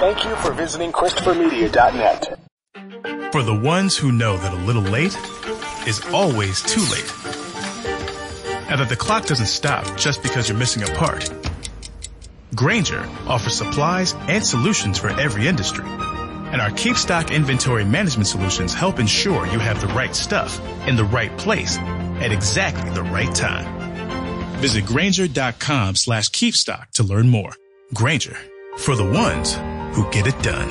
Thank you for visiting ChristopherMedia.net. For the ones who know that a little late is always too late, and that the clock doesn't stop just because you're missing a part, Grainger offers supplies and solutions for every industry. And our Keep Stock inventory management solutions help ensure you have the right stuff in the right place at exactly the right time. Visit Grainger.com/keepstock to learn more. Grainger, for the ones who get it done.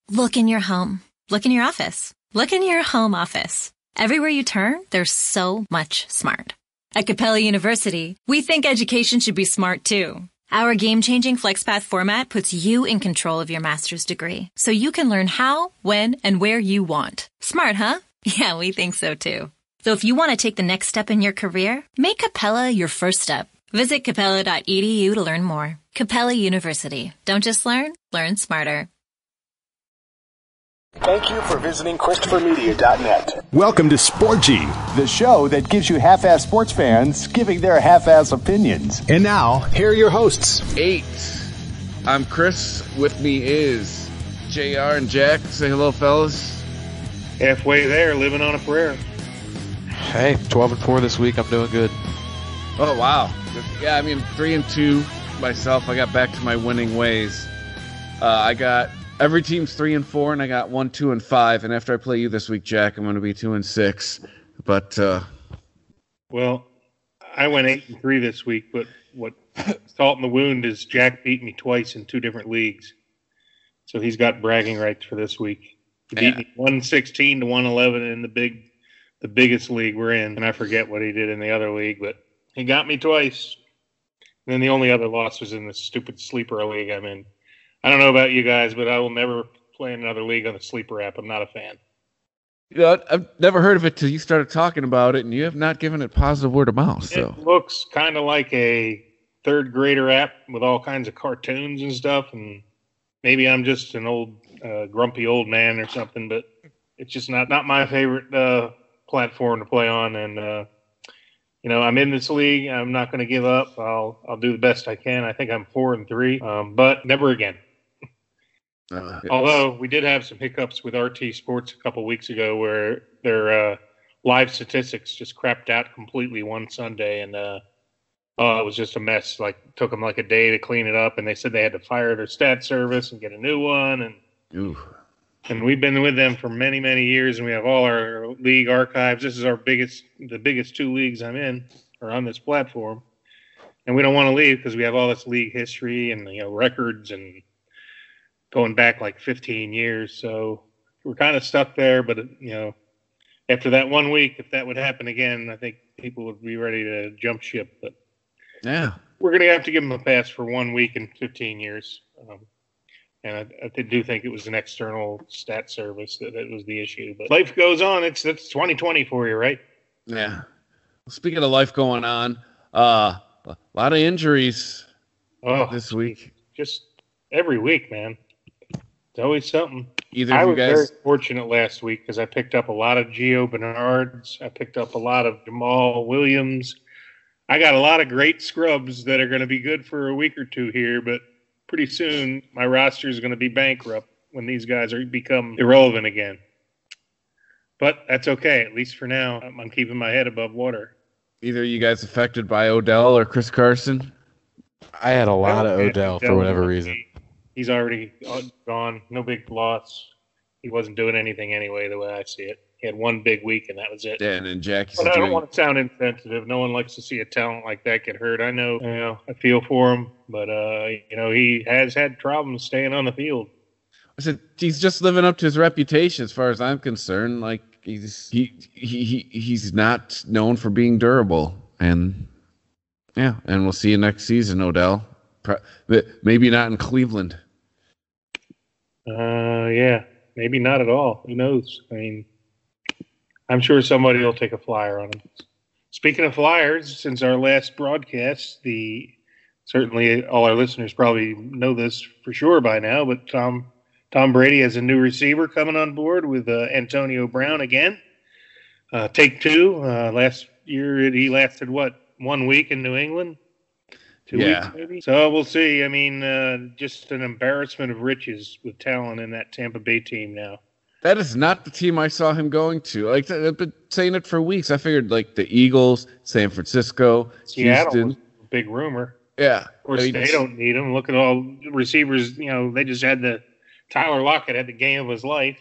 Look in your home. Look in your office. Look in your home office. Everywhere you turn, there's so much smart. At Capella University, we think education should be smart too. Our game-changing FlexPath format puts you in control of your master's degree, so you can learn how, when, and where you want. Smart, huh? Yeah, we think so too. So if you want to take the next step in your career, make Capella your first step. Visit capella.edu to learn more. Capella University. Don't just learn smarter. Thank you for visiting ChristopherMedia.net. Welcome to Sport G, the show that gives you half-ass sports fans giving their half-ass opinions. And now, here are your hosts. 8. I'm Chris. With me is JR and Jack. Say hello, fellas. Halfway there, living on a prayer. Hey, 12-4 this week. I'm doing good. Oh, wow. Yeah, I mean, 3-2 myself. I got back to my winning ways. I got... Every team's 3-4, and I got 1, 2, and 5. And after I play you this week, Jack, I'm going to be 2 and 6. But well, I went 8-3 this week. But what salt in the wound is Jack beat me twice in 2 different leagues, so he's got bragging rights for this week. He beat me 116 to 111 in the biggest league we're in, and I forget what he did in the other league, but he got me twice. And then the only other loss was in the stupid sleeper league I'm in. I don't know about you guys, but I will never play in another league on the Sleeper app. I'm not a fan. You know, I've never heard of it till you started talking about it, and you have not given it positive word of mouth. So. It looks kind of like a third grader app with all kinds of cartoons and stuff, and maybe I'm just an old, grumpy old man or something, but it's just not my favorite platform to play on. And I'm in this league. I'm not going to give up. I'll do the best I can. I think I'm 4-3, but never again. Although we did have some hiccups with RT Sports a couple weeks ago where their live statistics just crapped out completely one Sunday, and it was just a mess. Like, it took them like a day to clean it up, and they said they had to fire their stat service and get a new one. And we've been with them for many, many years, and we have all our league archives. This is the biggest 2 leagues I'm in, or on this platform, and we don't want to leave because we have all this league history and records and going back like 15 years. So we're kind of stuck there, but after that 1 week, if that would happen again, I think people would be ready to jump ship. But yeah, we're going to have to give them a pass for 1 week in 15 years. And I do think it was an external stat service that was the issue. But life goes on. That's 2020 for you, right? Yeah. Well, speaking of life going on, a lot of injuries this week. Just every week, man. It's always something. I was very fortunate last week because I picked up a lot of Gio Bernards. I picked up a lot of Jamal Williams. I got a lot of great scrubs that are going to be good for a week or two here, but pretty soon my roster is going to be bankrupt when these guys become irrelevant again. But that's okay. At least for now, I'm keeping my head above water. Either you guys affected by Odell or Chris Carson? I had a lot of Odell for whatever reason. He's already gone. No big loss. He wasn't doing anything anyway, the way I see it. He had 1 big week, and that was it. Yeah, and then Jackie. But I don't want to sound insensitive. No one likes to see a talent like that get hurt. I know, I feel for him, but he has had problems staying on the field. I said he's just living up to his reputation, as far as I'm concerned. Like he's not known for being durable, and we'll see you next season, Odell. Maybe not in Cleveland. Maybe not at all. Who knows? I mean, I'm sure somebody will take a flyer on him. Speaking of flyers, since our last broadcast, certainly all our listeners probably know this for sure by now, but Tom Brady has a new receiver coming on board with Antonio Brown again. Take 2. Last year he lasted 1 week in New England. 2 weeks maybe. So we'll see. I mean, just an embarrassment of riches with talent in that Tampa Bay team now. That is not the team I saw him going to. Like, I've been saying it for weeks. I figured like the Eagles, San Francisco, Seattle Houston. Was a big rumor. Yeah. Of course, they don't need him. Look at all the receivers. You know, they just had Tyler Lockett had the game of his life.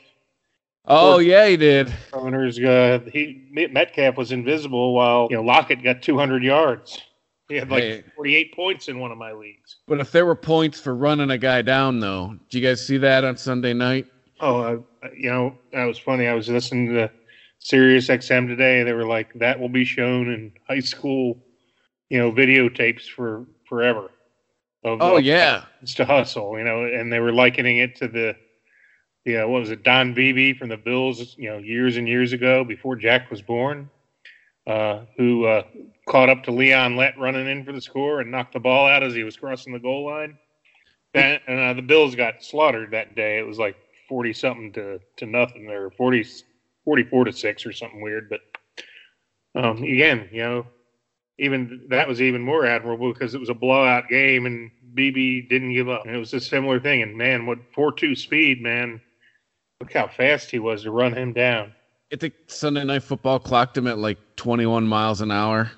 Oh, yeah, he did. Metcalf was invisible while Lockett got 200 yards. He had 48 points in one of my leagues. But if there were points for running a guy down, though, did you guys see that on Sunday night? Oh, that was funny. I was listening to Sirius XM today. They were like, that will be shown in high school, videotapes for forever. It's to hustle, and they were likening it to what was it, Don Beebe from the Bills, years and years ago before Jack was born, who caught up to Leon Lett running in for the score and knocked the ball out as he was crossing the goal line. And the Bills got slaughtered that day. It was like 40-something to nothing, or 44-6 or something weird. But again, even that was even more admirable because it was a blowout game and BB didn't give up. And it was a similar thing. And man, what 4.2 speed, man! Look how fast he was to run him down. I think Sunday Night Football clocked him at like 21 miles an hour.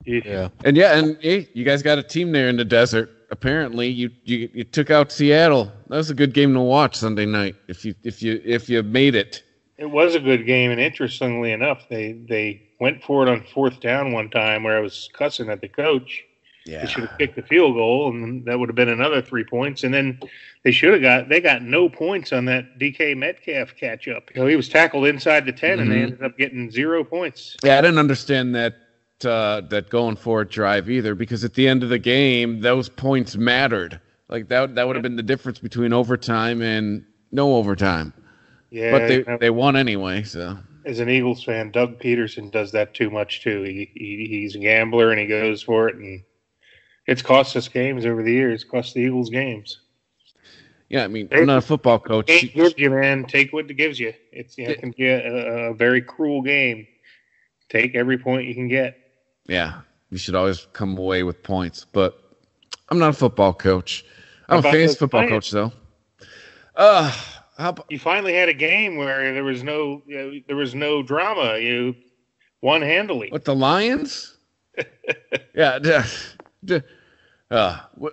Yeah. And you guys got a team there in the desert. Apparently, you took out Seattle. That was a good game to watch Sunday night. If you made it, it was a good game. And interestingly enough, they went for it on 4th down one time where I was cussing at the coach. Yeah, they should have kicked the field goal, and that would have been another 3 points. And then they got no points on that DK Metcalf catch up. He was tackled inside the 10, and they ended up getting 0 points. Yeah, I didn't understand that going for it drive either, because at the end of the game, those points mattered. Like that would have been the difference between overtime and no overtime. Yeah, but they won anyway. So as an Eagles fan, Doug Peterson does that too much too. He's a gambler and he goes for it, and it's cost us games over the years. Cost the Eagles games. Yeah, I mean, I'm not a football coach. Take what you, man. Take what it gives you. It can be a very cruel game. Take every point you can get. Yeah, you should always come away with points. But I'm not a football coach. I'm a fantasy football coach, though. You finally had a game where there was no drama. You won handily. What, the Lions? Yeah.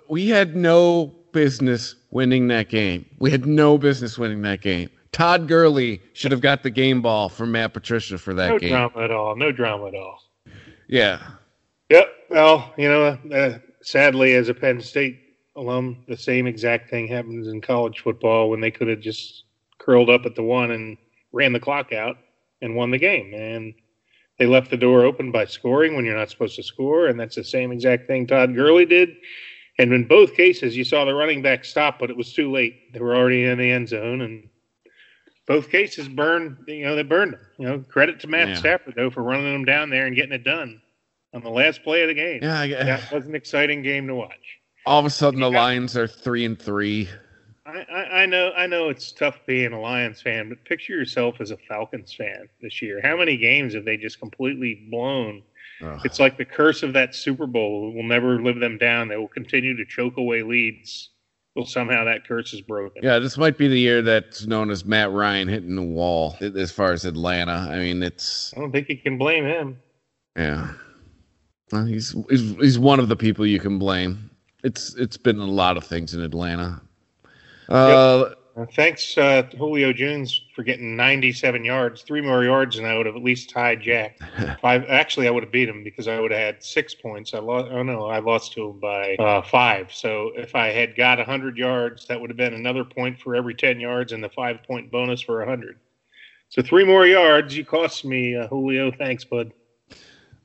We had no business winning that game. Todd Gurley should have got the game ball from Matt Patricia for that game. No drama at all. Yeah. Yep. Well, sadly, as a Penn State alum, the same exact thing happens in college football when they could have just curled up at the 1 and ran the clock out and won the game. And they left the door open by scoring when you're not supposed to score, and that's the same exact thing Todd Gurley did. And in both cases, you saw the running back stop, but it was too late. They were already in the end zone, and both cases they burned them. Credit to Matt Stafford, though, for running them down there and getting it done on the last play of the game. Yeah, that was an exciting game to watch. All of a sudden, the Lions are 3-3. I know it's tough being a Lions fan, but picture yourself as a Falcons fan this year. How many games have they just completely blown? Ugh. It's like the curse of that Super Bowl will never live them down. They will continue to choke away leads until somehow that curse is broken. Yeah, this might be the year that's known as Matt Ryan hitting the wall as far as Atlanta. I mean, I don't think you can blame him. Yeah. Well, he's one of the people you can blame. It's been a lot of things in Atlanta. Thanks, Julio Jones, for getting 97 yards. 3 more yards, and I would have at least tied Jack. Actually, I would have beat him because I would have had 6 points. I lost to him by 5. So if I had got 100 yards, that would have been another point for every 10 yards and the 5-point bonus for 100. So 3 more yards. You cost me, Julio. Thanks, bud.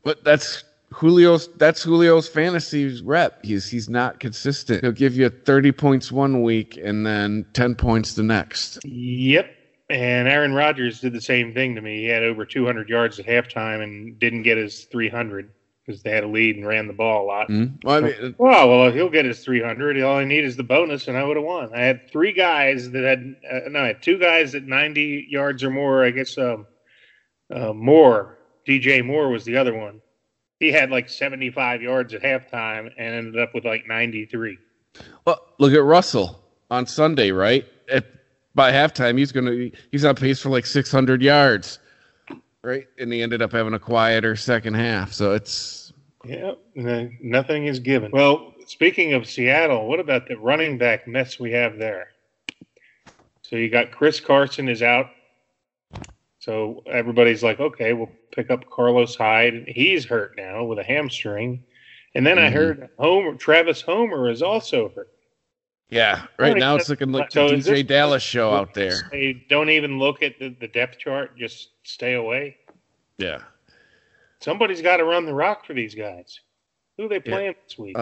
But that's Julio's fantasy rep. He's not consistent. He'll give you 30 points one week and then 10 points the next. Yep. And Aaron Rodgers did the same thing to me. He had over 200 yards at halftime and didn't get his 300 because they had a lead and ran the ball a lot. Mm-hmm. Well, he'll get his 300. All I need is the bonus, and I would have won. I had 3 guys that I had 2 guys at 90 yards or more. I guess Moore, DJ Moore was the other one. He had like 75 yards at halftime and ended up with like 93. Well, look at Russell on Sunday, right? By halftime, he's on pace for like 600 yards, right? And he ended up having a quieter second half. So it's nothing is given. Well, speaking of Seattle, what about the running back mess we have there? So you got Chris Carson is out. So everybody's like, okay, we'll pick up Carlos Hyde. He's hurt now with a hamstring. And then I heard Travis Homer is also hurt. Yeah, right now it's looking like the DJ Dallas show out there. They don't even look at the depth chart, just stay away. Yeah. Somebody's got to run the rock for these guys. Who are they playing this week?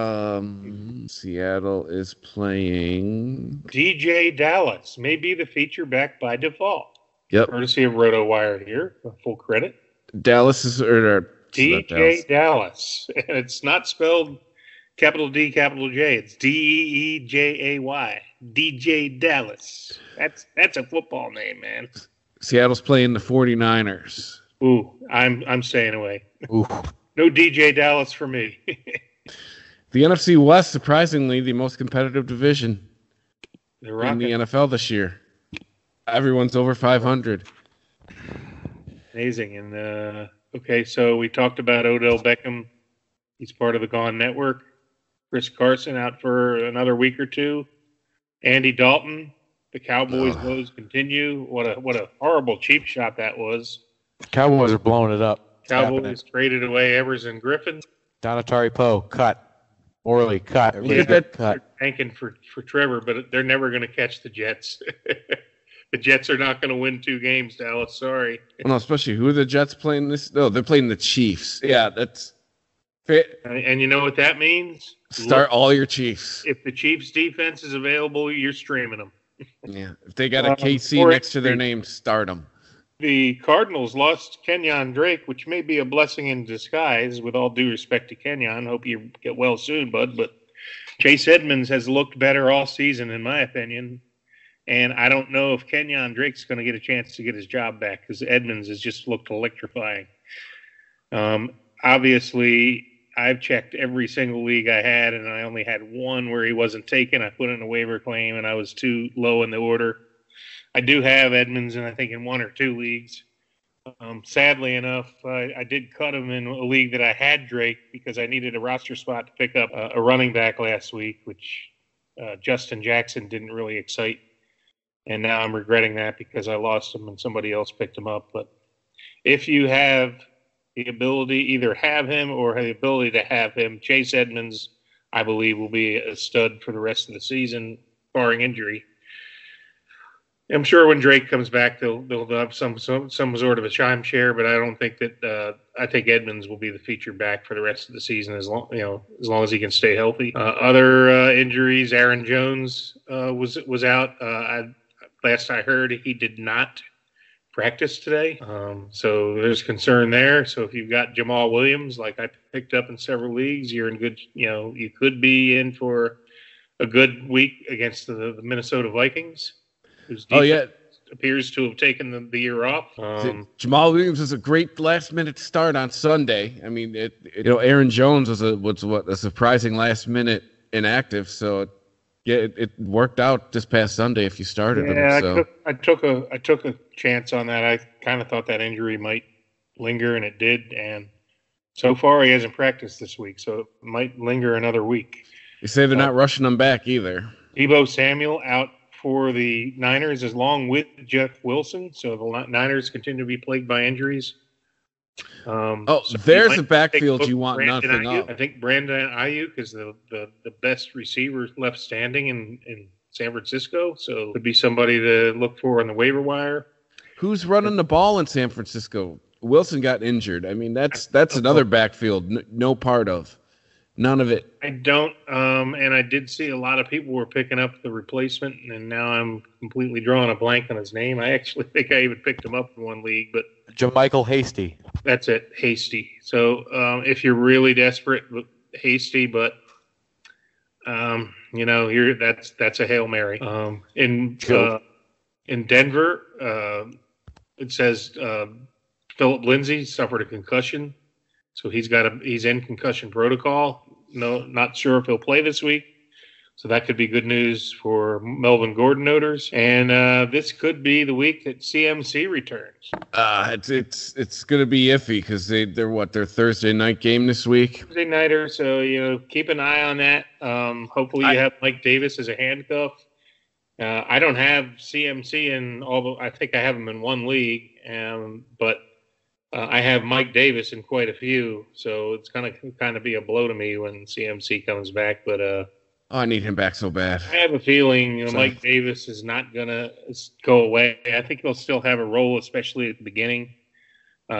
Seattle is playing DJ Dallas, may be the feature back by default. Yep. Courtesy of RotoWire here, full credit. Dallas is DJ Dallas. It's not spelled capital D, capital J. It's Deejay. DJ Dallas. That's a football name, man. Seattle's playing the 49ers. Ooh, I'm staying away. Ooh. No DJ Dallas for me. The NFC West, surprisingly, the most competitive division in the NFL this year. Everyone's over 500. Amazing. And okay, so we talked about Odell Beckham. He's part of the Gone Network. Chris Carson out for another week or two. Andy Dalton, the Cowboys' woes continue. What a horrible cheap shot that was. Cowboys are blowing it up. Cowboys traded away Evers and Griffin. Donatari Poe, cut. Orly, cut. Cut. They're tanking for Trevor, but they're never going to catch the Jets. The Jets are not going to win 2 games, Dallas. Sorry. No, especially who are the Jets playing this? No, they're playing the Chiefs. Yeah, that's fit. And you know what that means? Start all your Chiefs. If the Chiefs defense is available, you're streaming them. Yeah, if they got a KC next to their name, start them. The Cardinals lost Kenyon Drake, which may be a blessing in disguise, with all due respect to Kenyon. Hope you get well soon, bud. But Chase Edmonds has looked better all season, in my opinion. And I don't know if Kenyon Drake's going to get a chance to get his job back because Edmonds has just looked electrifying. Obviously, I've checked every single league I had, and I only had one where he wasn't taken. I put in a waiver claim, and I was too low in the order. I do have Edmonds, and I think in 1 or 2 leagues. Sadly enough, I did cut him in a league that I had Drake because I needed a roster spot to pick up a running back last week, which Justin Jackson didn't really excite. And now I'm regretting that because I lost him and somebody else picked him up. But if you have the ability, either have him or have the ability to have him, Chase Edmonds, I believe, will be a stud for the rest of the season, barring injury. I'm sure when Drake comes back, they'll have some sort of a chime share, but I don't think that I think Edmonds will be the featured back for the rest of the season as long as he can stay healthy. Other injuries, Aaron Jones was out. Last I heard, he did not practice today. So there's concern there. So if you've got Jamal Williams, like I picked up in several leagues, you're in good, you could be in for a good week against the Minnesota Vikings, whose defense appears to have taken the year off. Jamal Williams was a great last-minute start on Sunday. I mean, Aaron Jones was a surprising last-minute inactive, so it worked out this past Sunday if you started him. So. I took a chance on that. I kind of thought that injury might linger, and it did. And so far, he hasn't practiced this week, so it might linger another week. You say they're not rushing him back either. Deebo Samuel out for the Niners along with Jeff Wilson, so the Niners continue to be plagued by injuries. So there's a backfield you want nothing of. I think Brandon Ayuk is the best receiver left standing in San Francisco, so could be somebody to look for on the waiver wire. Who's running the ball in San Francisco? Wilson got injured. I mean, that's another backfield, no part of. None of it. I don't, and I did see a lot of people were picking up the replacement, and now I'm completely drawing a blank on his name. I actually think I even picked him up in one league, but JaMychal Hasty. That's it, Hasty. So if you're really desperate, Hasty, but that's a Hail Mary. In Denver, it says Philip Lindsay suffered a concussion. So he's in concussion protocol. No, not sure if he'll play this week. So that could be good news for Melvin Gordon owners. And this could be the week that CMC returns. It's going to be iffy because they're their Thursday night game this week. Thursday nighter, so keep an eye on that. Hopefully you have Mike Davis as a handcuff. I don't have CMC in I think I have him in one league, but I have Mike Davis in quite a few, so it's going to kind of be a blow to me when CMC comes back. But I need him back so bad. I have a feeling Mike Davis is not going to go away. I think he'll still have a role, especially at the beginning.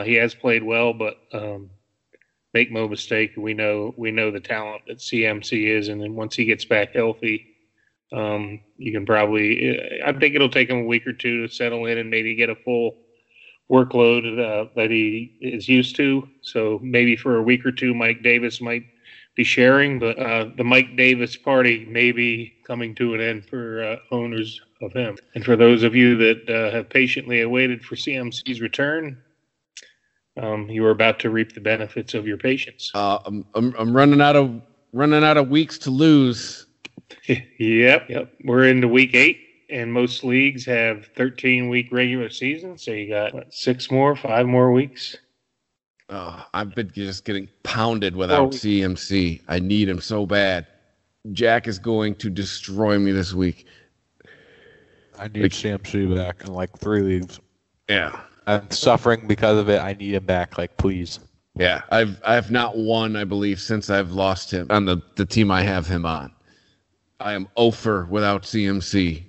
He has played well, but make no mistake, we know the talent that CMC is, and then once he gets back healthy, you can probably. I think it'll take him a week or two to settle in and maybe get a full workload that he is used to. So maybe for a week or two, Mike Davis might be sharing, but the Mike Davis party may be coming to an end for owners of him. And for those of you that have patiently awaited for CMC's return, you are about to reap the benefits of your patience. I'm running out of weeks to lose. Yep. We're into week 8, and most leagues have 13-week regular seasons. So you got 5 more weeks. I've been just getting pounded without CMC. I need him so bad. Jack is going to destroy me this week. I need CMC back in like 3 leagues. Yeah. I'm suffering because of it. I need him back, please. Yeah. I've not won, I believe, since I've lost him on the team I have him on. I am 0 without CMC.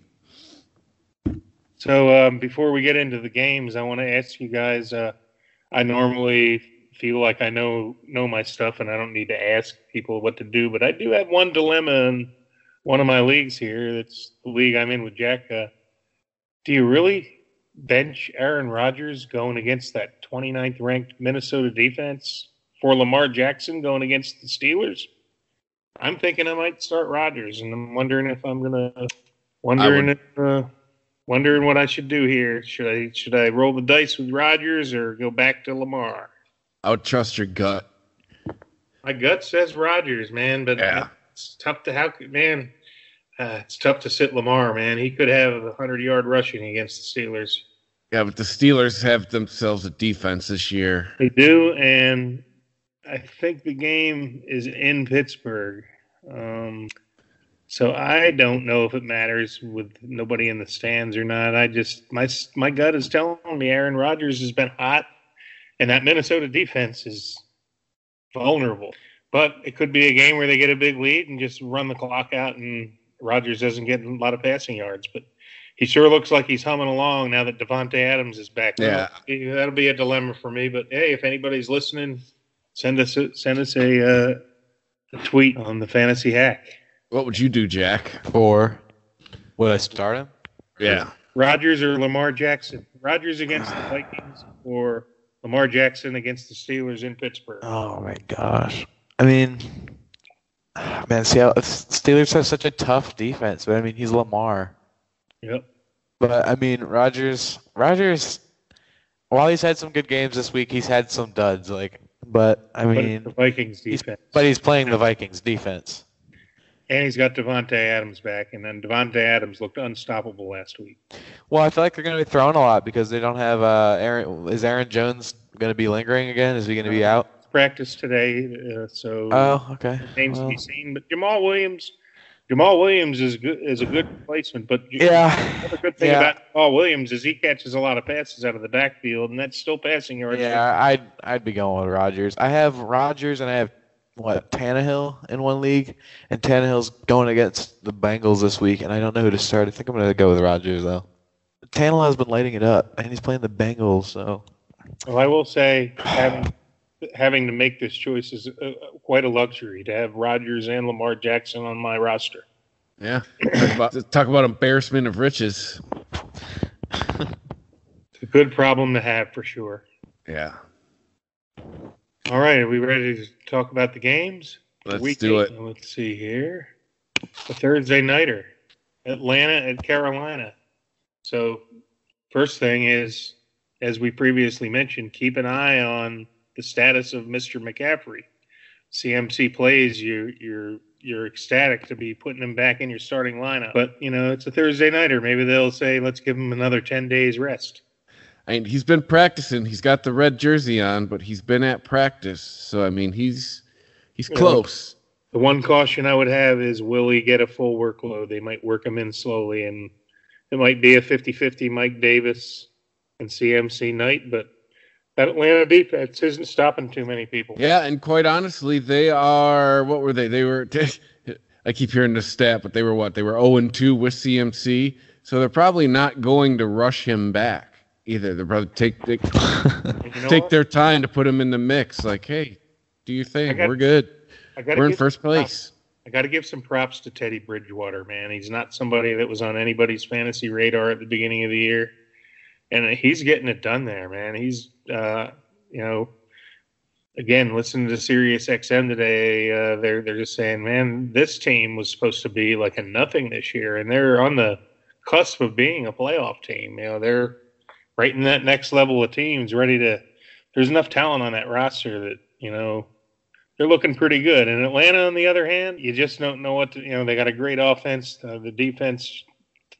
So before we get into the games, I want to ask you guys, I normally feel like I know my stuff and I don't need to ask people what to do, but I do have one dilemma in one of my leagues here. That's the league I'm in with Jack. Do you really bench Aaron Rodgers going against that 29th ranked Minnesota defense for Lamar Jackson going against the Steelers? I'm thinking I might start Rodgers, and I'm wondering if I'm gonna wondering what I should do here. Should I roll the dice with Rodgers or go back to Lamar? I would trust your gut. My gut says Rodgers, man, but it's tough to it's tough to sit Lamar, man. He could have 100-yard rushing against the Steelers. Yeah, but the Steelers have themselves a defense this year. They do, and I think the game is in Pittsburgh. So I don't know if it matters with nobody in the stands or not. My gut is telling me Aaron Rodgers has been hot, and that Minnesota defense is vulnerable. But it could be a game where they get a big lead and just run the clock out, and Rodgers doesn't get a lot of passing yards. But he sure looks like he's humming along now that Devontae Adams is back. Yeah, that'll be a dilemma for me. But hey, if anybody's listening, send us a tweet on the Fantasy Hack. What would you do, Jack? Or would I start him? Yeah. Rodgers or Lamar Jackson? Rodgers against the Vikings or Lamar Jackson against the Steelers in Pittsburgh? Oh, my gosh. I mean, man, Steelers have such a tough defense, but, he's Lamar. Yep. But, Rodgers, while he's had some good games this week, he's had some duds, but the Vikings defense. He's playing the Vikings defense. And he's got Devontae Adams back, and then Devontae Adams looked unstoppable last week. Well, I feel like they're going to be throwing a lot because they don't have Aaron. Is Aaron Jones going to be lingering again? Is he going to be out? Practice today, so oh, okay. Remains to be seen. But Jamal Williams is a good replacement. But the other good thing about Jamal Williams is he catches a lot of passes out of the backfield, and that's still passing yards. Yeah, I'd be going with Rodgers. I have Rodgers, and I have Tannehill in one league, and Tannehill's going against the Bengals this week, and I don't know who to start. I think I'm going to go with Rodgers, though. Tannehill has been lighting it up, and he's playing the Bengals, so. Well, I will say having to make this choice is quite a luxury to have Rodgers and Lamar Jackson on my roster. Yeah. Talk about embarrassment of riches. It's a good problem to have for sure. Yeah. All right, are we ready to talk about the games? Let's do it. Let's see here. The Thursday nighter, Atlanta at Carolina. So, first thing is, as we previously mentioned, keep an eye on the status of Mr. McCaffrey. CMC plays, you're ecstatic to be putting him back in your starting lineup. But, it's a Thursday nighter. Maybe they'll say, let's give him another 10 days rest. I mean, he's been practicing. He's got the red jersey on, but he's been at practice. So, I mean, he's close. The one caution I would have is, will he get a full workload? They might work him in slowly, and it might be a 50-50 Mike Davis and CMC night, but that Atlanta defense isn't stopping too many people. Yeah, and quite honestly, they are – what were they? They were – I keep hearing this stat, but they were what? They were 0-2 with CMC, so they're probably not going to rush him back either. They'll probably take their time to put him in the mix. Like, hey, do your thing. We're good. We're in first place. I got to give some props to Teddy Bridgewater, man. He's not somebody that was on anybody's fantasy radar at the beginning of the year, and he's getting it done there, man. He's, again, listening to Sirius XM today, they're just saying, man, this team was supposed to be like a nothing this year, and they're on the cusp of being a playoff team. They're right in that next level of teams, ready to. There's enough talent on that roster that they're looking pretty good. And Atlanta, on the other hand, you just don't know what to. They got a great offense. The defense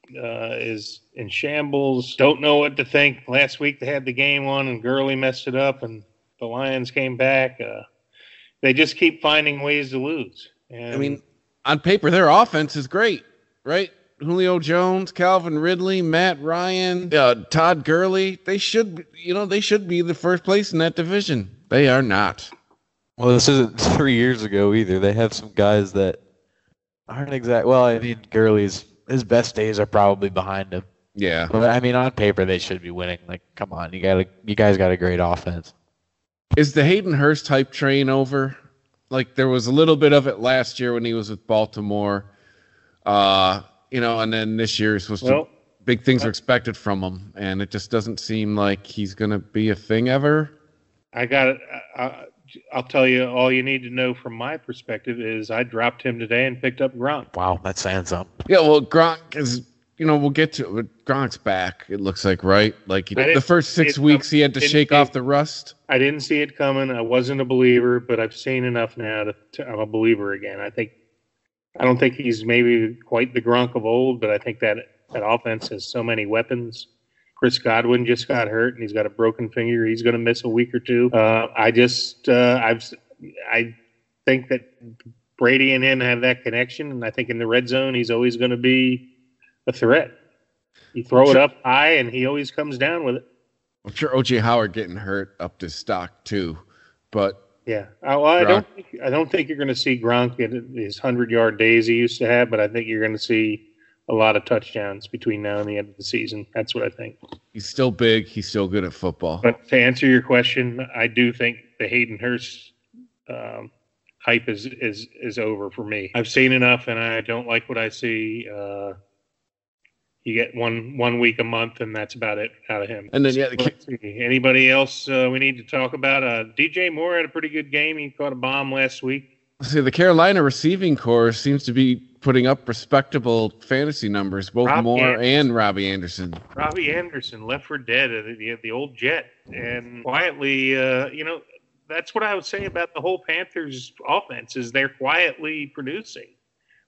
is in shambles. Don't know what to think. Last week they had the game on, and Gurley messed it up, and the Lions came back. They just keep finding ways to lose. And I mean, on paper, their offense is great, right? Julio Jones, Calvin Ridley, Matt Ryan, Todd Gurley. They should be the first place in that division. They are not. Well, this isn't 3 years ago either. They have some guys that aren't exact. Well, I mean, Gurley's his best days are probably behind him. Yeah. But I mean, on paper, they should be winning. Like, come on, you guys got a great offense. Is the Hayden Hurst hype train over? Like, there was a little bit of it last year when he was with Baltimore, and then this year big things are expected from him, and it just doesn't seem like he's going to be a thing ever. I got it. I'll tell you, all you need to know from my perspective is I dropped him today and picked up Gronk. Wow, that's saying something. Yeah, well, Gronk is, we'll get to it. Gronk's back, it looks like, right? Like, the first 6 weeks he had to shake off the rust. I didn't see it coming. I wasn't a believer, but I've seen enough now to I'm a believer again. I don't think he's maybe quite the Gronk of old, but I think that offense has so many weapons. Chris Godwin just got hurt, and he's got a broken finger. He's going to miss a week or two. I think that Brady and him have that connection, and I think in the red zone he's always going to be a threat. You throw it up high, and he always comes down with it. I'm sure O.J. Howard getting hurt upped his stock too, but yeah, I don't think you're going to see Gronk at his 100-yard days he used to have, but I think you're going to see a lot of touchdowns between now and the end of the season. That's what I think. He's still big. He's still good at football. But to answer your question, I do think the Hayden Hurst hype is over for me. I've seen enough, and I don't like what I see. You get one week a month, and that's about it out of him. And then anybody else we need to talk about? DJ Moore had a pretty good game. He caught a bomb last week. See, the Carolina receiving corps seems to be putting up respectable fantasy numbers, both Moore and Robbie Anderson. Robbie Anderson, left for dead, the old Jet. And quietly, that's what I would say about the whole Panthers offense is they're quietly producing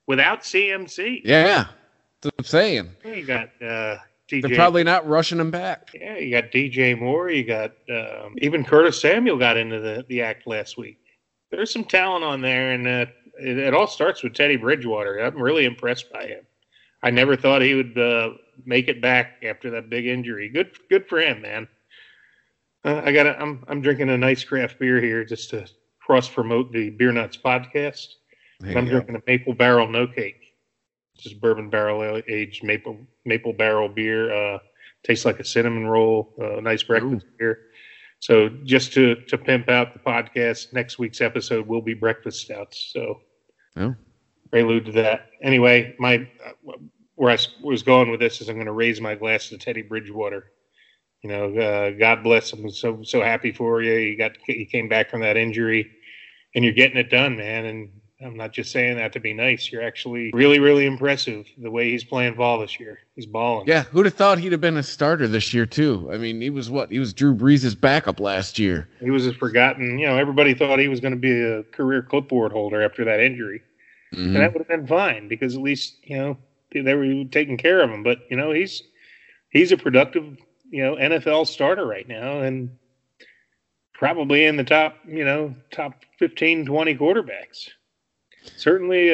without CMC. Yeah, that's what I'm saying. You got DJ. They're probably not rushing him back. Yeah, you got DJ Moore. You got even Curtis Samuel got into the act last week. There's some talent on there, and it all starts with Teddy Bridgewater. I'm really impressed by him. I never thought he would make it back after that big injury. Good for him, man. I'm drinking a nice craft beer here just to cross promote the Beer Nuts podcast. I'm drinking a Maple Barrel No Cake. It's just bourbon barrel aged maple barrel beer. Tastes like a cinnamon roll. Nice breakfast beer. So just to pimp out the podcast, next week's episode will be breakfast stouts. So prelude to that. Anyway, where I was going with this is I'm going to raise my glass to Teddy Bridgewater. God bless him. So happy for you. You came back from that injury, and you're getting it done, man. And I'm not just saying that to be nice. You're actually really, really impressive the way he's playing ball this year. He's balling. Yeah, who'd have thought he'd have been a starter this year too? I mean, he was Drew Brees' backup last year. He was forgotten. Everybody thought he was going to be a career clipboard holder after that injury. Mm-hmm. And that would have been fine because at least, they were taking care of him. But, he's a productive, NFL starter right now and probably in the top 15, 20 quarterbacks. Certainly,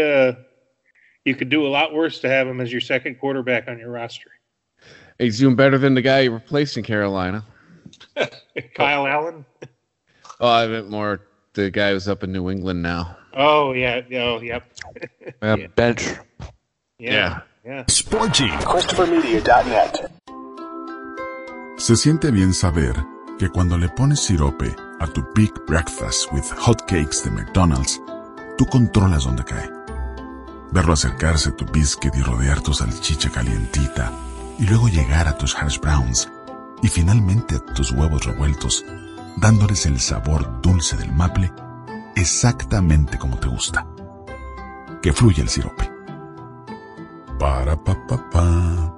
you could do a lot worse to have him as your second quarterback on your roster. He's doing better than the guy you replaced in Carolina. Kyle Allen? Oh, I meant more the guy who's up in New England now. Oh, yeah. Oh, yep. Bench. Yeah. Sporgy. ChristopherMedia.net. Se siente bien saber que cuando le pones sirope a tu Big Breakfast with Hotcakes de McDonald's, tú controlas dónde cae. Verlo acercarse a tu biscuit y rodear tu salchicha calientita, y luego llegar a tus hash browns, y finalmente a tus huevos revueltos, dándoles el sabor dulce del maple, exactamente como te gusta. Que fluya el sirope. Para pa pa pa.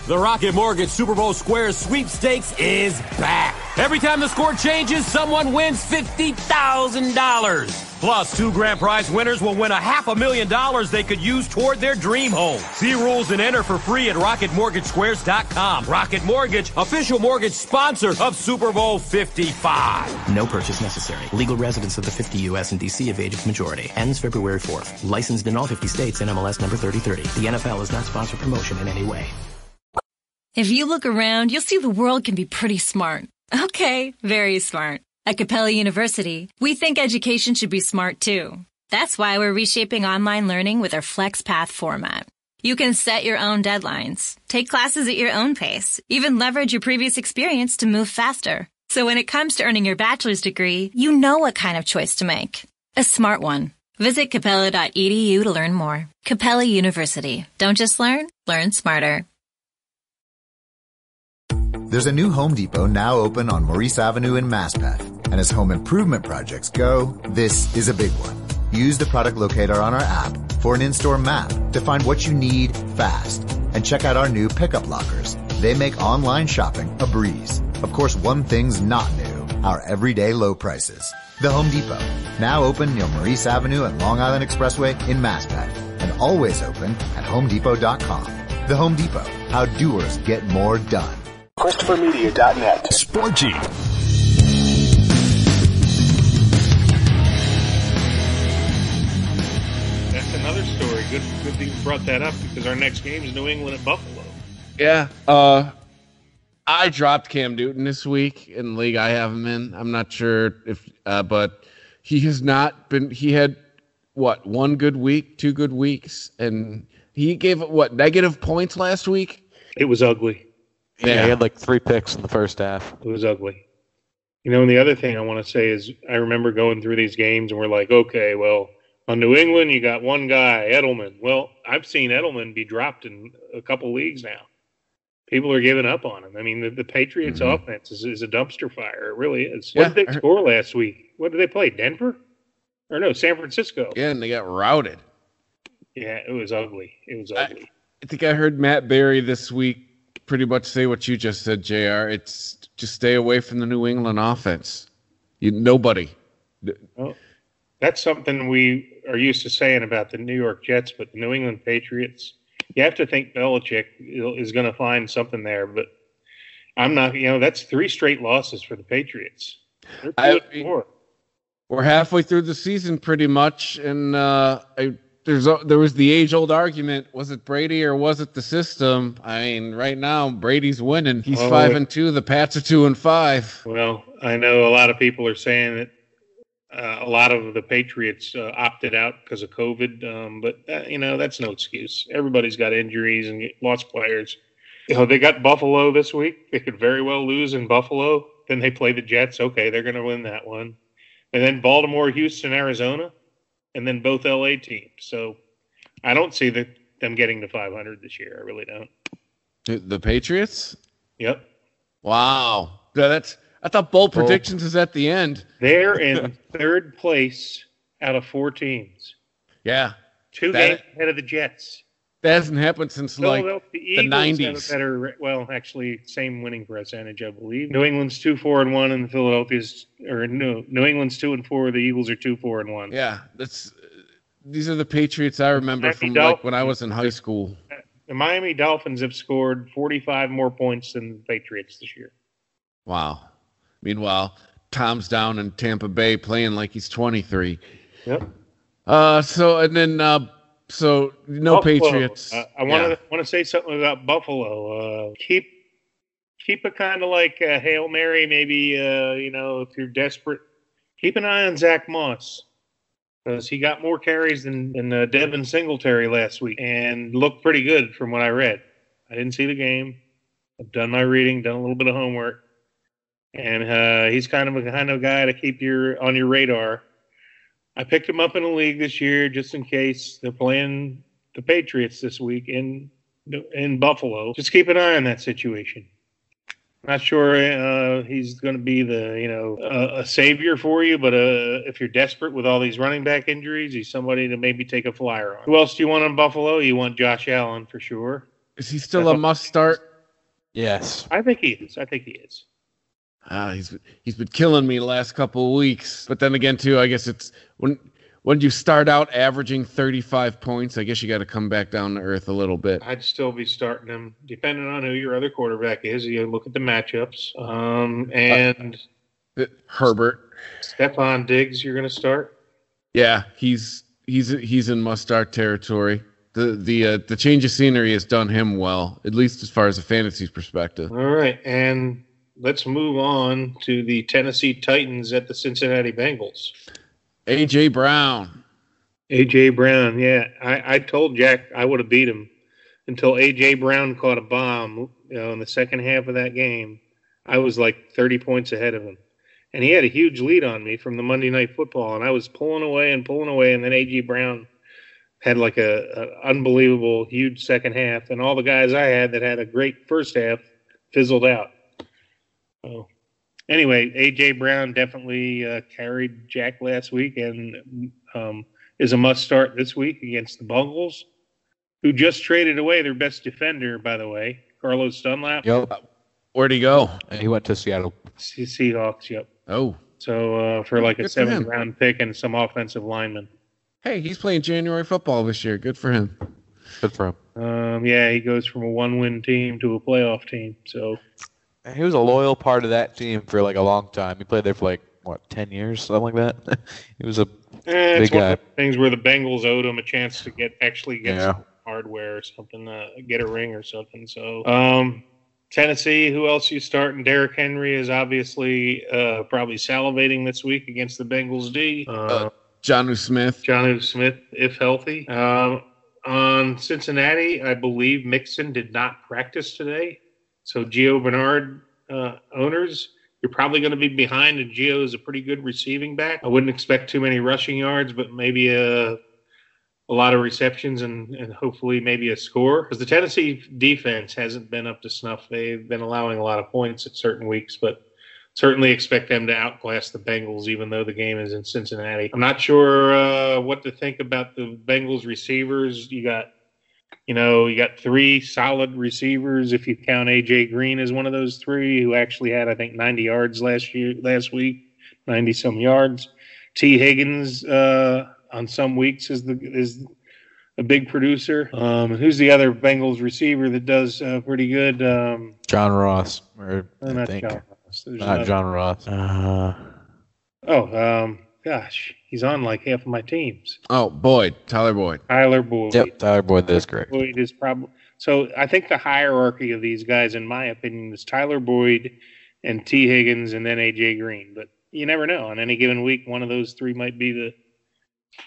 The Rocket Mortgage Super Bowl Squares Sweepstakes is back. Every time the score changes, someone wins $50,000. Plus, 2 grand prize winners will win $500,000 they could use toward their dream home. See rules and enter for free at RocketMortgageSquares.com. Rocket Mortgage, official mortgage sponsor of Super Bowl 55. No purchase necessary. Legal residents of the 50 U.S. and D.C. of age of majority. Ends February 4th. Licensed in all 50 states and MLS number 3030. The NFL is not sponsored promotion in any way. If you look around, you'll see the world can be pretty smart. Okay, very smart. At Capella University, we think education should be smart too. That's why we're reshaping online learning with our FlexPath format. You can set your own deadlines, take classes at your own pace, even leverage your previous experience to move faster. So when it comes to earning your bachelor's degree, you know what kind of choice to make. A smart one. Visit capella.edu to learn more. Capella University. Don't just learn, learn smarter. There's a new Home Depot now open on Maurice Avenue in Maspeth. And as home improvement projects go, this is a big one. Use the product locator on our app for an in-store map to find what you need fast. And check out our new pickup lockers. They make online shopping a breeze. Of course, one thing's not new, our everyday low prices. The Home Depot, now open near Maurice Avenue and Long Island Expressway in Maspeth. And always open at HomeDepot.com. The Home Depot, how doers get more done. ChristopherMedia.net. Sporgy. That's another story. Good thing you brought that up because our next game is New England at Buffalo. Yeah. I dropped Cam Newton this week in the league I have him in. I'm not sure if, but he has not been. He had one good week, 2 good weeks, and he gave negative points last week. It was ugly. Yeah, he had like 3 picks in the first half. It was ugly. And the other thing I want to say is I remember going through these games and we're like, okay, well, on New England, you got one guy, Edelman. Well, I've seen Edelman be dropped in a couple leagues now. People are giving up on him. I mean, the Patriots' offense is a dumpster fire. It really is. What did they score last week? What did they play, Denver? Or no, San Francisco. Yeah, and they got routed. Yeah, it was ugly. It was ugly. I think I heard Matt Berry this week pretty much say what you just said, JR. It's just stay away from the New England offense. Nobody. Well, that's something we are used to saying about the New York Jets, but the New England Patriots, you have to think Belichick is going to find something there, but I'm not, that's 3 straight losses for the Patriots. We're halfway through the season pretty much, and there was the age-old argument: was it Brady or was it the system? I mean, right now Brady's winning. He's 5-2. The Pats are 2-5. Well, I know a lot of people are saying that a lot of the Patriots opted out because of COVID, but that's no excuse. Everybody's got injuries and lost players. They got Buffalo this week. They could very well lose in Buffalo. Then they play the Jets. Okay, they're going to win that one. And then Baltimore, Houston, Arizona. And then both LA teams. So I don't see them getting to 500 this year. I really don't. The Patriots? Yep. Wow. I thought bold predictions is at the end. They're in 3rd place out of 4 teams. Yeah. 2 games ahead of the Jets. That hasn't happened since like the Eagles 90s. have a better, well, actually, same winning percentage, I believe. New England's 2-4-1, and New England's 2-4. The Eagles are 2-4-1. Yeah, these are the Patriots I remember from like when I was in high school. The Miami Dolphins have scored 45 more points than the Patriots this year. Wow. Meanwhile, Tom's down in Tampa Bay playing like he's 23. Yep. So no Patriots. I want to say something about Buffalo. Keep it kind of like a Hail Mary, maybe. If you're desperate, keep an eye on Zach Moss, because he got more carries than Devin Singletary last week and looked pretty good from what I read. I didn't see the game. I've done my reading, done a little bit of homework, and he's kind of a guy to keep on your radar. I picked him up in a league this year just in case they're playing the Patriots this week in Buffalo. Just keep an eye on that situation. Not sure he's going to be a savior for you, but if you're desperate with all these running back injuries, he's somebody to maybe take a flyer on. Who else do you want on Buffalo? You want Josh Allen for sure. Is he still a must start? Yes. I think he is. He's been killing me the last couple of weeks. But then again, too, I guess it's when you start out averaging 35 points, I guess you got to come back down to earth a little bit. I'd still be starting him, depending on who your other quarterback is. You look at the matchups. And Herbert, Stephon Diggs, you're going to start. Yeah, he's in must-start territory. The change of scenery has done him well, at least as far as a fantasy perspective. All right, and let's move on to the Tennessee Titans at the Cincinnati Bengals. A.J. Brown, yeah. I told Jack I would have beat him until A.J. Brown caught a bomb in the second half of that game. I was like 30 points ahead of him. And he had a huge lead on me from the Monday Night Football, and I was pulling away, and then A.J. Brown had like a unbelievable, huge second half, and all the guys I had that had a great first half fizzled out. So, anyway, A.J. Brown definitely carried Jack last week and is a must-start this week against the Bengals, who just traded away their best defender, by the way, Carlos Dunlap. Yep. Where'd he go? He went to Seattle. Seahawks, yep. Oh. So for like a 7th-round pick and some offensive lineman. Hey, he's playing January football this year. Good for him. Good for him. Yeah, he goes from a 1-win team to a playoff team. So he was a loyal part of that team for like a long time. He played there for 10 years, something like that. He was a big guy. One of the things where the Bengals owed him a chance to get some hardware or something, get a ring or something. So Tennessee, who else you starting? Derrick Henry is obviously probably salivating this week against the Bengals D. Jonnu Smith, if healthy. On Cincinnati, I believe Mixon did not practice today. So Gio Bernard owners, you're probably going to be behind, and Gio is a pretty good receiving back. I wouldn't expect too many rushing yards, but maybe a lot of receptions and hopefully maybe a score. Because the Tennessee defense hasn't been up to snuff. They've been allowing a lot of points at certain weeks, but certainly expect them to outclass the Bengals, even though the game is in Cincinnati. I'm not sure what to think about the Bengals receivers. You got 3 solid receivers, if you count A.J. Green as one of those 3, who actually had, I think, 90 yards last week, 90-some yards. T. Higgins on some weeks is a big producer. Who's the other Bengals receiver that does pretty good? John Ross. Not John Ross. Gosh, he's on like half of my teams. Oh, Tyler Boyd. Yep, Tyler Boyd is great. Boyd is probably so. I think the hierarchy of these guys, in my opinion, is Tyler Boyd and T. Higgins, and then A.J. Green. But you never know. On any given week, one of those 3 might be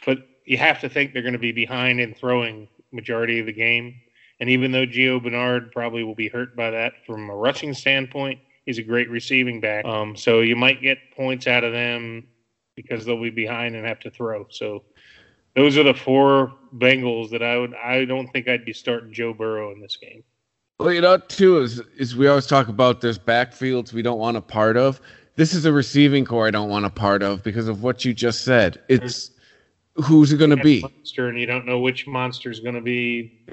But you have to think they're going to be behind in throwing majority of the game. And even though Gio Bernard probably will be hurt by that from a rushing standpoint, he's a great receiving back. So you might get points out of them because they'll be behind and have to throw. So those are the 4 Bengals that I don't think I'd be starting Joe Burrow in this game. Well, too, is we always talk about there's backfields we don't want a part of. This is a receiving core I don't want a part of because of what you just said. who's it going to be? Monster, and you don't know which monster is going to be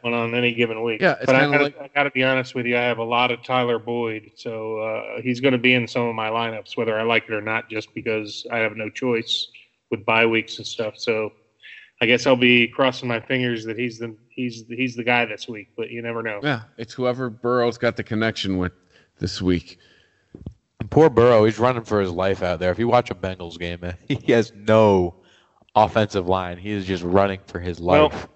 one on any given week. Yeah, it's but I got to be honest with you. I have a lot of Tyler Boyd, so he's going to be in some of my lineups, whether I like it or not, just because I have no choice with bye weeks and stuff. So I guess I'll be crossing my fingers that he's the guy this week, but you never know. Yeah, it's whoever Burrow's got the connection with this week. And poor Burrow, he's running for his life out there. If you watch a Bengals game, man, he has no offensive line. He is just running for his life. Well,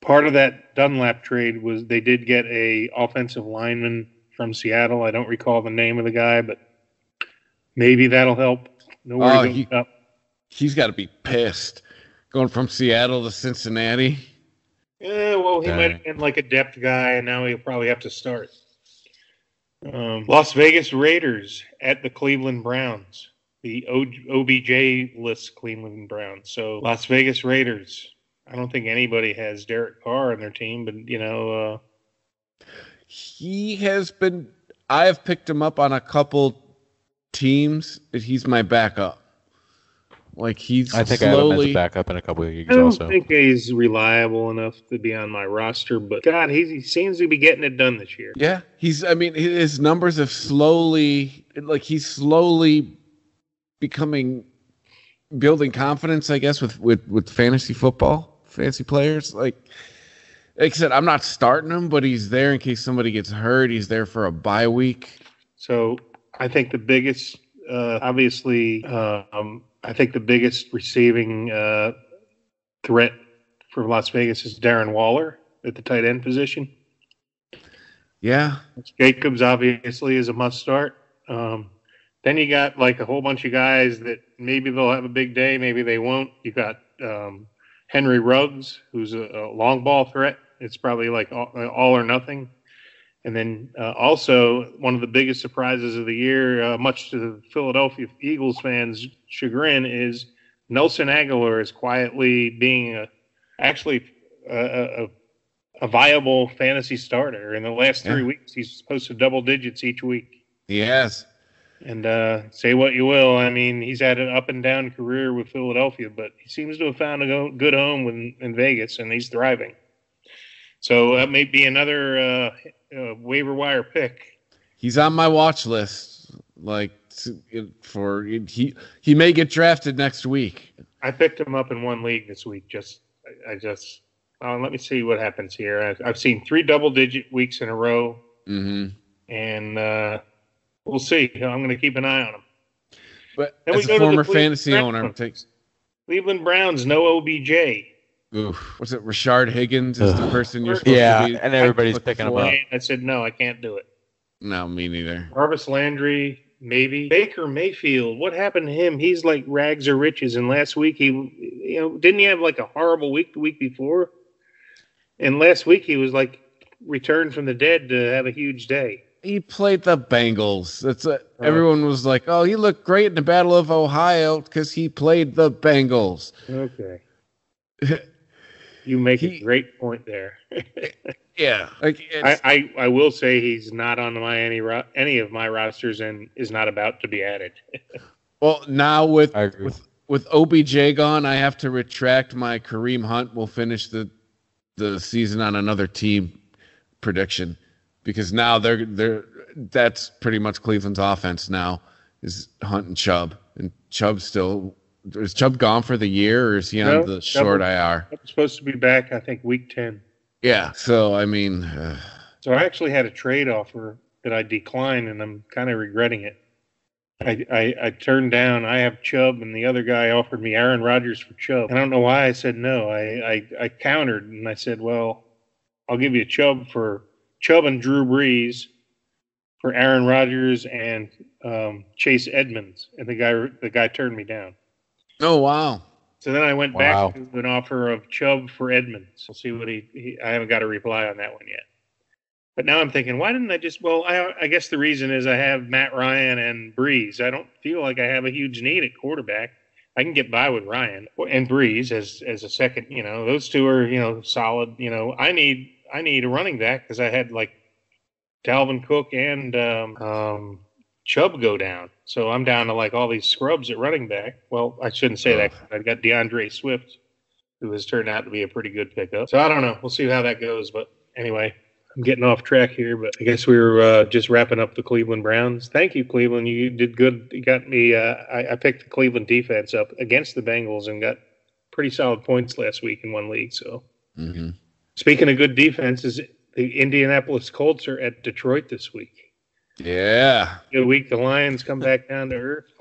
part of that Dunlap trade was they did get a offensive lineman from Seattle. I don't recall the name of the guy, but maybe that'll help. He's got to be pissed going from Seattle to Cincinnati. Yeah, well, he might have been like a depth guy, and now he'll probably have to start. Las Vegas Raiders at the Cleveland Browns, the OBJ-less Cleveland Browns. So Las Vegas Raiders, I don't think anybody has Derek Carr on their team, but, he has been – I have picked him up on a couple teams. He's my backup. Like I think I have him as a backup in a couple of years. I don't think he's reliable enough to be on my roster, but God, he seems to be getting it done this year. Yeah, his numbers have slowly building confidence, I guess, with fantasy football, fantasy players. Like I said, I'm not starting him, but he's there in case somebody gets hurt. He's there for a bye week. So I think the biggest, I think the biggest receiving threat for Las Vegas is Darren Waller at the tight end position. Yeah. Jacobs obviously is a must start. Then you got like a whole bunch of guys that maybe they'll have a big day, maybe they won't. You got Henry Ruggs, who's a long ball threat. It's probably like all or nothing. And then also one of the biggest surprises of the year, much to the Philadelphia Eagles fans' chagrin, is Nelson Aguilar is quietly being a viable fantasy starter. In the last 3 weeks, he's posted double digits each week. Yes. And say what you will, I mean, he's had an up and down career with Philadelphia, but he seems to have found a good home in Vegas, and he's thriving. So that may be another waiver wire pick. He's on my watch list. He may get drafted next week. I picked him up in one league this week. Let me see what happens here. I've seen 3 double-digit weeks in a row, and we'll see. I'm going to keep an eye on him. But as a former fantasy owner, Cleveland Browns, no OBJ. Oof. Was it Rashard Higgins is the person you're supposed to be? Yeah, and everybody's picking him up. I said, no, I can't do it. No, me neither. Jarvis Landry, maybe. Baker Mayfield, what happened to him? He's like rags or riches. And last week, didn't he have like a horrible week the week before? And last week, he was like returned from the dead to have a huge day. He played the Bengals. Everyone was like, oh, he looked great in the Battle of Ohio because he played the Bengals. Okay. You make a great point there. Yeah. I will say he's not on any of my rosters and is not about to be added. Well, now with OBJ gone, I have to retract my Kareem Hunt will finish the season on another team prediction because now that's pretty much Cleveland's offense now is Hunt and Chubb. And Chubb still is Chubb gone for the year or is he on the short IR? Chubb's supposed to be back, I think, week 10. Yeah. So I mean, so I actually had a trade offer that I declined, and I'm kind of regretting it. I turned down. I have Chubb, and the other guy offered me Aaron Rodgers for Chubb. I don't know why I said no. I countered, and I said, well, I'll give you Chubb and Drew Brees for Aaron Rodgers and Chase Edmonds, and the guy turned me down. Oh wow! So then I went back to an offer of Chubb for Edmonds. We'll see what I haven't got a reply on that one yet. But now I'm thinking, why didn't I just? Well, I guess the reason is I have Matt Ryan and Brees. I don't feel like I have a huge need at quarterback. I can get by with Ryan and Brees as a second. Those two are solid. I need a running back because I had like Dalvin Cook and Chubb go down. So I'm down to like all these scrubs at running back. Well, I shouldn't say that. I've got DeAndre Swift who has turned out to be a pretty good pickup. So I don't know. We'll see how that goes. But anyway, I'm getting off track here, but I guess we were just wrapping up the Cleveland Browns. Thank you, Cleveland. You did good. You got me. I picked the Cleveland defense up against the Bengals and got pretty solid points last week in one league. So speaking of good defenses, the Indianapolis Colts are at Detroit this week. Yeah. Good week. The Lions come back down to earth.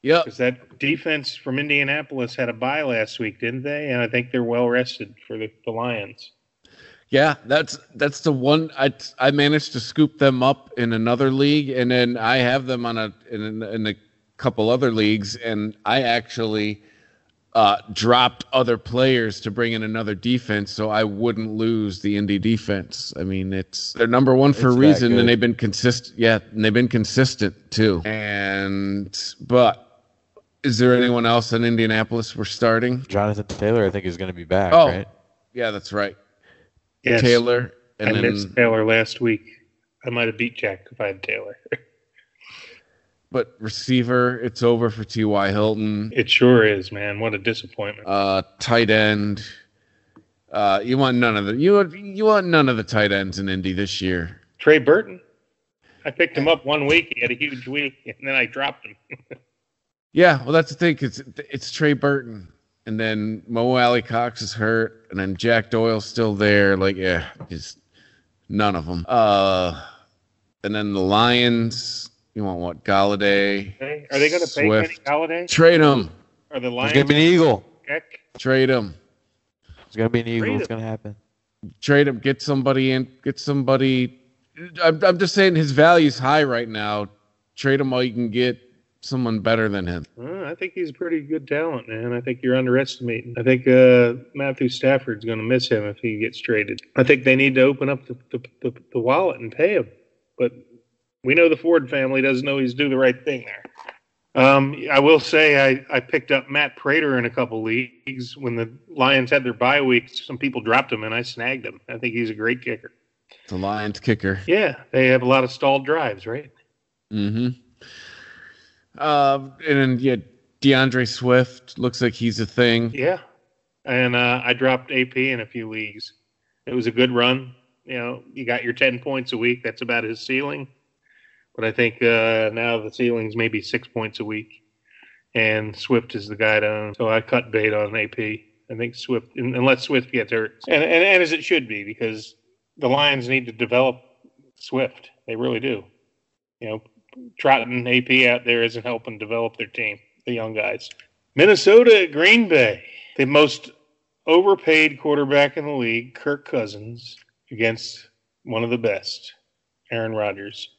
Yep. Because that defense from Indianapolis had a bye last week, didn't they? And I think they're well rested for the Lions. Yeah, that's the one I managed to scoop them up in another league, and then I have them in a couple other leagues, and I actually dropped other players to bring in another defense so I wouldn't lose the Indy defense. I mean, they're number one for a reason, and they've been consistent. Yeah, and they've been consistent too. But is there anyone else in Indianapolis we're starting? Jonathan Taylor, I think, is going to be back, Oh, right? Yeah, that's right. Yes. Taylor. I missed Taylor last week. I might have beat Jack if I had Taylor. But receiver, it's over for T.Y. Hilton. It sure is, man. What a disappointment. Tight end. You want none of the tight ends in Indy this year. Trey Burton. I picked him up one week. He had a huge week, and then I dropped him. Yeah, well, that's the thing. It's Trey Burton, and then Mo Alley Cox is hurt, and then Jack Doyle's still there. Like, yeah, just none of them. And then the Lions. You want what? Galladay. Okay. Are they going to pay Kenny Galladay? Trade him. Are the Lions? It's going to be an Eagle. Heck? Trade him. It's going to be an Eagle. What's going to happen? Trade him. Get somebody in. Get somebody. I'm just saying his value's high right now. Trade him while you can get someone better than him. I think he's a pretty good talent, man. I think you're underestimating. I think Matthew Stafford's going to miss him if he gets traded. I think they need to open up the wallet and pay him. But we know the Ford family doesn't always do the right thing there. I will say I picked up Matt Prater in a couple leagues. When the Lions had their bye week, some people dropped him, and I snagged him. I think he's a great kicker. The Lions kicker. Yeah, they have a lot of stalled drives, right? Mm-hmm. And then, DeAndre Swift looks like he's a thing. Yeah, and I dropped AP in a few leagues. It was a good run. You know, you got your 10 points a week. That's about his ceiling. But I think now the ceiling's maybe 6 points a week, and Swift is the guy to own. So I cut bait on AP. I think Swift, unless Swift gets hurt, and as it should be, because the Lions need to develop Swift. They really do. You know, trotting AP out there isn't helping develop their team, the young guys. Minnesota at Green Bay, the most overpaid quarterback in the league, Kirk Cousins, against one of the best, Aaron Rodgers.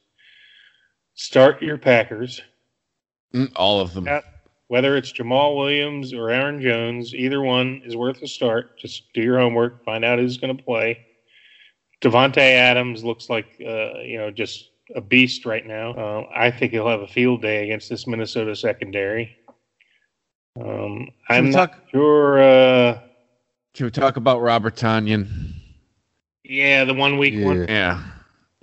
Start your Packers. All of them. Whether it's Jamal Williams or Aaron Jones, either one is worth a start. Just do your homework, find out who's going to play. Devontae Adams looks like, just a beast right now. I think he'll have a field day against this Minnesota secondary. I'm not sure. Can we talk about Robert Tonyan? Yeah, the 1 week one. Yeah.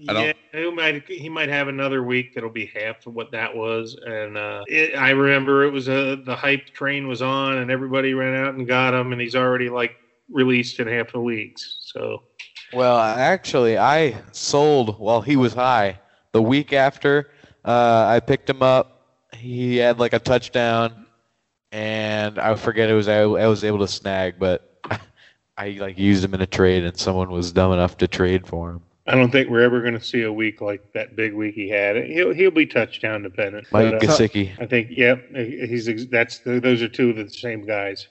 He might have another week that'll be half of what that was. And I remember it was the hype train was on, and everybody ran out and got him, and he's already released in half the leagues. So. Well, actually, I sold while he was high. The week after, I picked him up. He had a touchdown, and I forget I was able to snag, but I used him in a trade, and someone was dumb enough to trade for him. I don't think we're ever going to see a week like that big week he had. He'll be touchdown dependent. Mike Gesicki. I think, those are two of the same guys.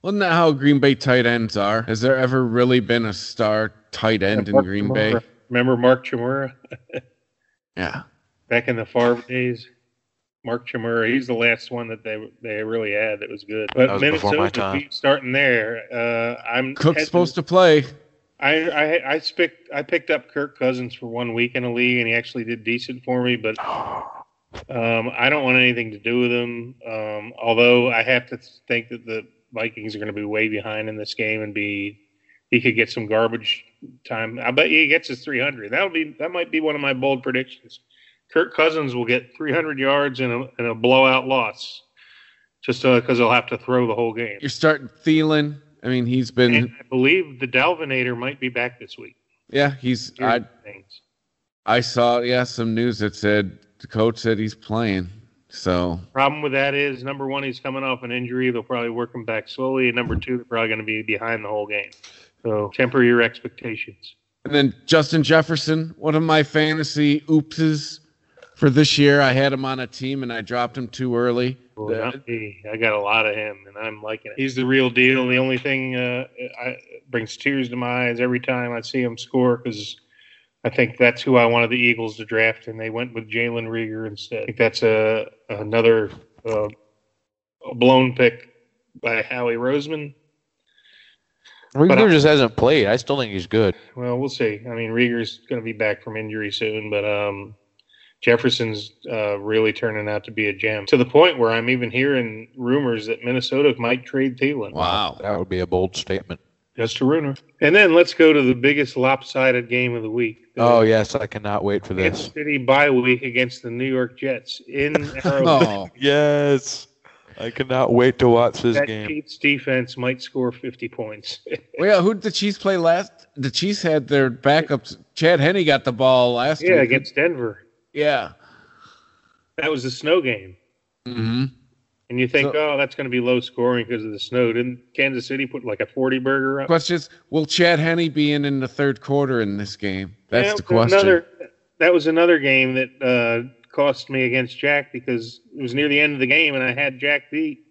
Wasn't that how Green Bay tight ends are? Has there ever really been a star tight end in Green Bay? Remember Mark Chmura? Yeah. Back in the Favre days, Mark Chmura, he's the last one that they really had that was good. But that was Minnesota, starting there, Cook's supposed to play. I picked up Kirk Cousins for 1 week in a league, and he actually did decent for me, but I don't want anything to do with him. Although I have to think that the Vikings are going to be way behind in this game, and he could get some garbage time. I bet he gets his 300. That might be one of my bold predictions. Kirk Cousins will get 300 yards in a blowout loss, just because he'll have to throw the whole game. You're starting Thielen I mean, he's been. And I believe the Dalvinator might be back this week. Yeah, I saw some news that said the coach said he's playing. So problem with that is, number one, he's coming off an injury. They'll probably work him back slowly. And number two, they're probably going to be behind the whole game. So temper your expectations. And then Justin Jefferson, one of my fantasy oopses for this year. I had him on a team and I dropped him too early. Well, not me. I got a lot of him and I'm liking it. He's the real deal. The only thing brings tears to my eyes every time I see him score, because I think that's who I wanted the Eagles to draft, and they went with Jalen Reagor instead. I think that's another blown pick by Howie Roseman. Reagor just hasn't played. I still think he's good. Well, we'll see. I mean, Reagor's going to be back from injury soon, but Jefferson's really turning out to be a gem, to the point where I'm even hearing rumors that Minnesota might trade Thielen. Wow. That would be a bold statement. Just a rumor. And then let's go to the biggest lopsided game of the week. Yes, I cannot wait for this. Kansas City bye week against the New York Jets in Arrowhead. Yes. I cannot wait to watch this game. Chiefs defense might score 50 points. Well, yeah, who did the Chiefs play last? The Chiefs had their backups. Chad Henne got the ball last week. Yeah, against Denver. Yeah. That was a snow game. Mm-hmm. And you think, that's going to be low scoring because of the snow. Didn't Kansas City put like a 40-burger up? Question is, will Chad Henne be in the third quarter in this game? That's the question. That was another game that cost me against Jack, because it was near the end of the game and I had Jack beat.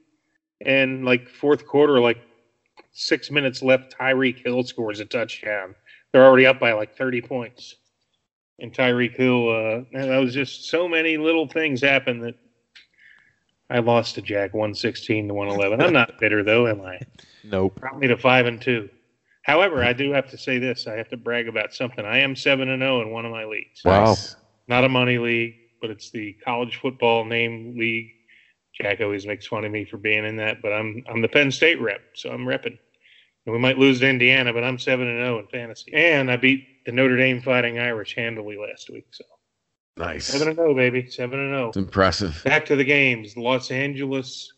And like fourth quarter, like 6 minutes left, Tyreek Hill scores a touchdown. They're already up by like 30 points. And Tyreek Hill, that was just so many little things happened that I lost to Jack 116 to 111. I'm not bitter though, am I? Nope. Brought me to 5-2. However, I do have to say this. I have to brag about something. I am 7-0 in one of my leagues. Wow. Nice. Not a money league, but it's the college football name league. Jack always makes fun of me for being in that, but I'm the Penn State rep, so I'm repping. And we might lose to Indiana, but I'm 7-0 in fantasy. And I beat the Notre Dame Fighting Irish handily last week. So nice. 7-0, baby. 7-0. It's impressive. Back to the games. Los Angeles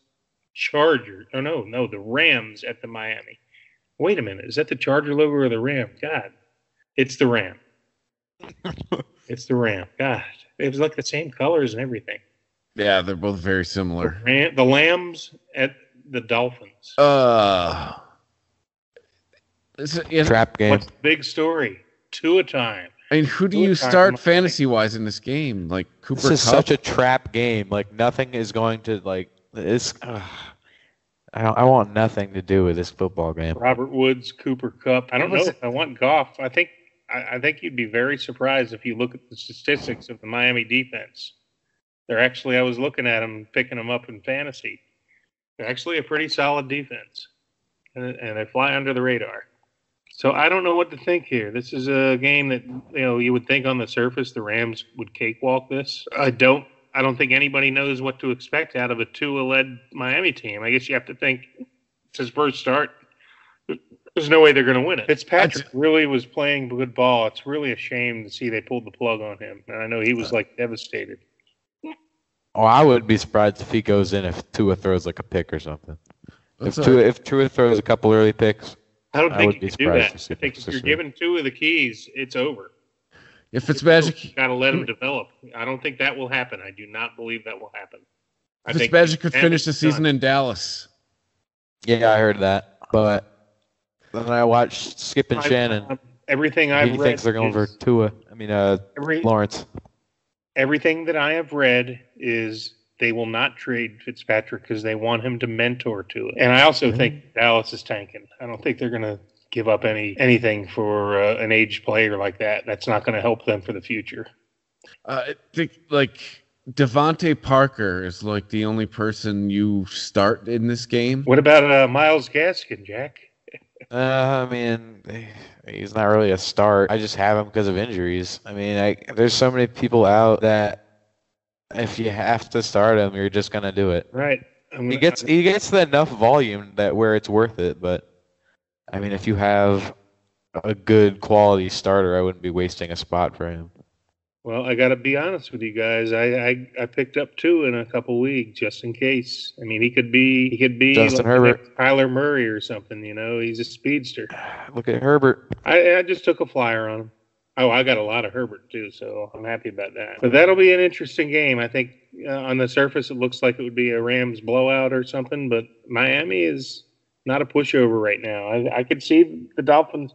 Chargers. Oh, no, the Rams at the Miami. Wait a minute. Is that the Charger logo or the Ram? God. It's the Ram. It's the Ram. God. It was like the same colors and everything. Yeah, they're both very similar. The Lambs at the Dolphins. Trap game. What's the big story? 2 a time. I mean, who do you start fantasy-wise in this game? Like Cooper Kupp? This is such a trap game. Like, nothing is going to, like, this. I want nothing to do with this football game. Robert Woods, Cooper Kupp. I don't know if I want Goff. I think you'd be very surprised if you look at the statistics of the Miami defense. They're actually, I was looking at them, picking them up in fantasy. They're actually a pretty solid defense, and they fly under the radar. So I don't know what to think here. This is a game that, you would think on the surface the Rams would cakewalk this. I don't think anybody knows what to expect out of a Tua-led Miami team. I guess you have to think it's his first start. There's no way they're going to win it. Fitzpatrick really was playing good ball. It's really a shame to see they pulled the plug on him. And I know he was devastated. Oh, I wouldn't be surprised if he goes in if Tua throws like a pick or something. If Tua throws a couple early picks, I don't think would you be can do that. surprised to I think see if you're giving Tua the keys, it's over. If Fitzmagic, got to let him develop. I don't think that will happen. I do not believe that will happen. Fitzmagic could finish the season in Dallas. Yeah, I heard that. But then I watched Skip and Shannon. Everything I've read, he thinks they're going for Tua. Lawrence. Everything that I have read is they will not trade Fitzpatrick because they want him to mentor Tua. And I also think Dallas is tanking. I don't think they're going to give up anything for an aged player like that. That's not going to help them for the future. I think Devontae Parker is the only person you start in this game. What about Myles Gaskin, Jack? I mean, he's not really a start. I just have him because of injuries. I mean, there's so many people out that if you have to start him, you're just gonna do it. Right. He gets the enough volume that where it's worth it. But I mean, if you have a good quality starter, I wouldn't be wasting a spot for him. Well, I got to be honest with you guys. I picked up 2 in a couple leagues just in case. I mean, he could be Justin like Herbert, Kyler Murray or something. He's a speedster. Look at Herbert. I just took a flyer on him. Oh, I got a lot of Herbert too, so I'm happy about that. But that'll be an interesting game. I think on the surface it looks like it would be a Rams blowout or something, but Miami is not a pushover right now. I could see the Dolphins.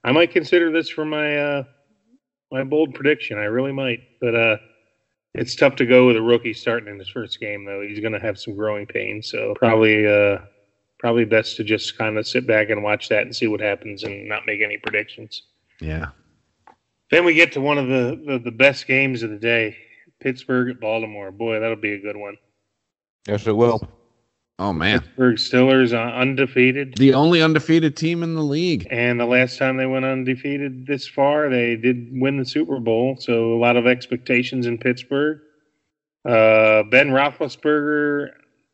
I might consider this for my my bold prediction. I really might, but it's tough to go with a rookie starting in his first game, though. He's going to have some growing pains, so probably best to just kind of sit back and watch that and see what happens and not make any predictions. Yeah. Then we get to one of the best games of the day, Pittsburgh at Baltimore. Boy, that'll be a good one. Yes, it will. Oh, man. Pittsburgh Steelers undefeated. The only undefeated team in the league. And the last time they went undefeated this far, they did win the Super Bowl. So a lot of expectations in Pittsburgh. Ben Roethlisberger,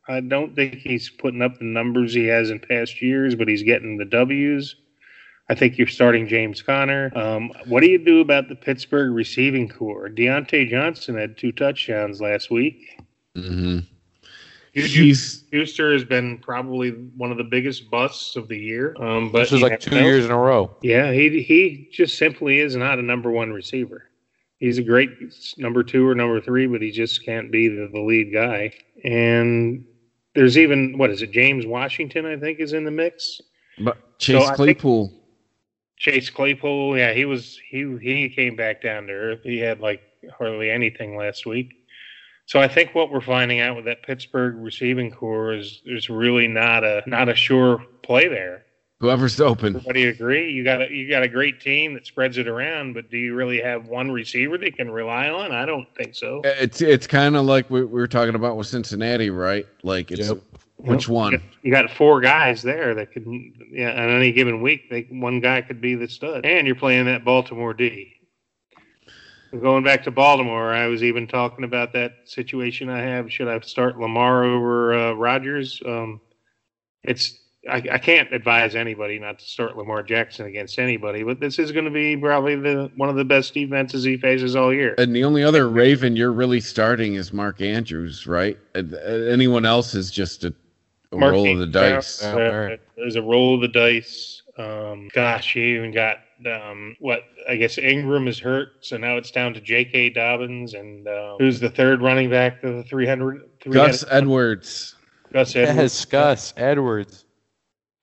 I don't think he's putting up the numbers he has in past years, but he's getting the W's. I think you're starting James Conner. What do you do about the Pittsburgh receiving core? Deontay Johnson had 2 touchdowns last week. Mm-hmm. Schuster has been probably one of the biggest busts of the year. But this is like 2 years in a row. Yeah, he just simply is not a number 1 receiver. He's a great number 2 or number 3, but he just can't be the lead guy. And there's even, James Washington, I think, is in the mix. But Chase Claypool. Chase Claypool, yeah, he came back down to earth. He had like hardly anything last week. So I think what we're finding out with that Pittsburgh receiving core is there's really not a sure play there. Whoever's open. Everybody agree? You got a great team that spreads it around, but do you really have one receiver that you can rely on? I don't think so. It's kind of like we were talking about with Cincinnati, right? Like it's which one? You got 4 guys there that could, on any given week, one guy could be the stud. And you're playing that Baltimore D. Going back to Baltimore, I was even talking about that situation I have. Should I start Lamar over Rodgers? I can't advise anybody not to start Lamar Jackson against anybody, but this is going to be probably one of the best defenses he faces all year. And the only other Raven you're really starting is Mark Andrews, right? Anyone else is just a roll of the dice. There's a roll of the dice. You even got I guess Ingram is hurt, so now it's down to J.K. Dobbins and who's the third running back to the 300? Gus Edwards. Yes, Gus Edwards.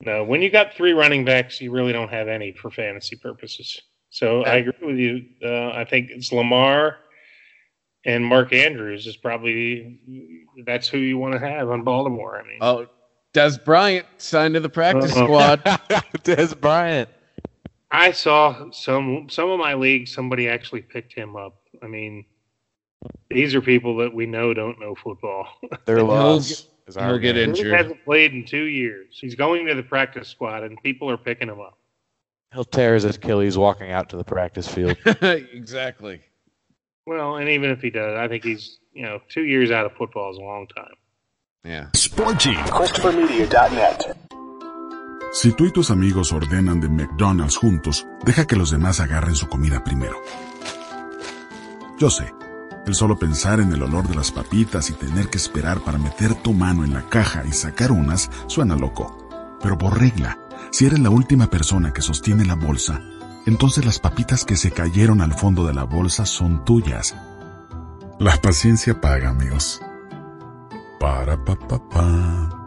No, when you got 3 running backs, you really don't have any for fantasy purposes. So I agree with you. I think it's Lamar and Mark Andrews is probably that's who you want to have on Baltimore. I mean, Des Bryant signed to the practice squad. Des Bryant. I saw some of my leagues, somebody actually picked him up. I mean, these are people that we know don't know football. They're lost. He'll get injured. He hasn't played in 2 years. He's going to the practice squad, and people are picking him up. He'll tear his Achilles walking out to the practice field. Exactly. Well, and even if he does, I think he's 2 years out of football is a long time. Yeah. Sporgy. ChristopherMedia.net. Si tú y tus amigos ordenan de McDonald's juntos, deja que los demás agarren su comida primero. Yo sé, el solo pensar en el olor de las papitas y tener que esperar para meter tu mano en la caja y sacar unas suena loco. Pero por regla, si eres la última persona que sostiene la bolsa, entonces las papitas que se cayeron al fondo de la bolsa son tuyas. La paciencia paga, amigos. Para pa pa pa.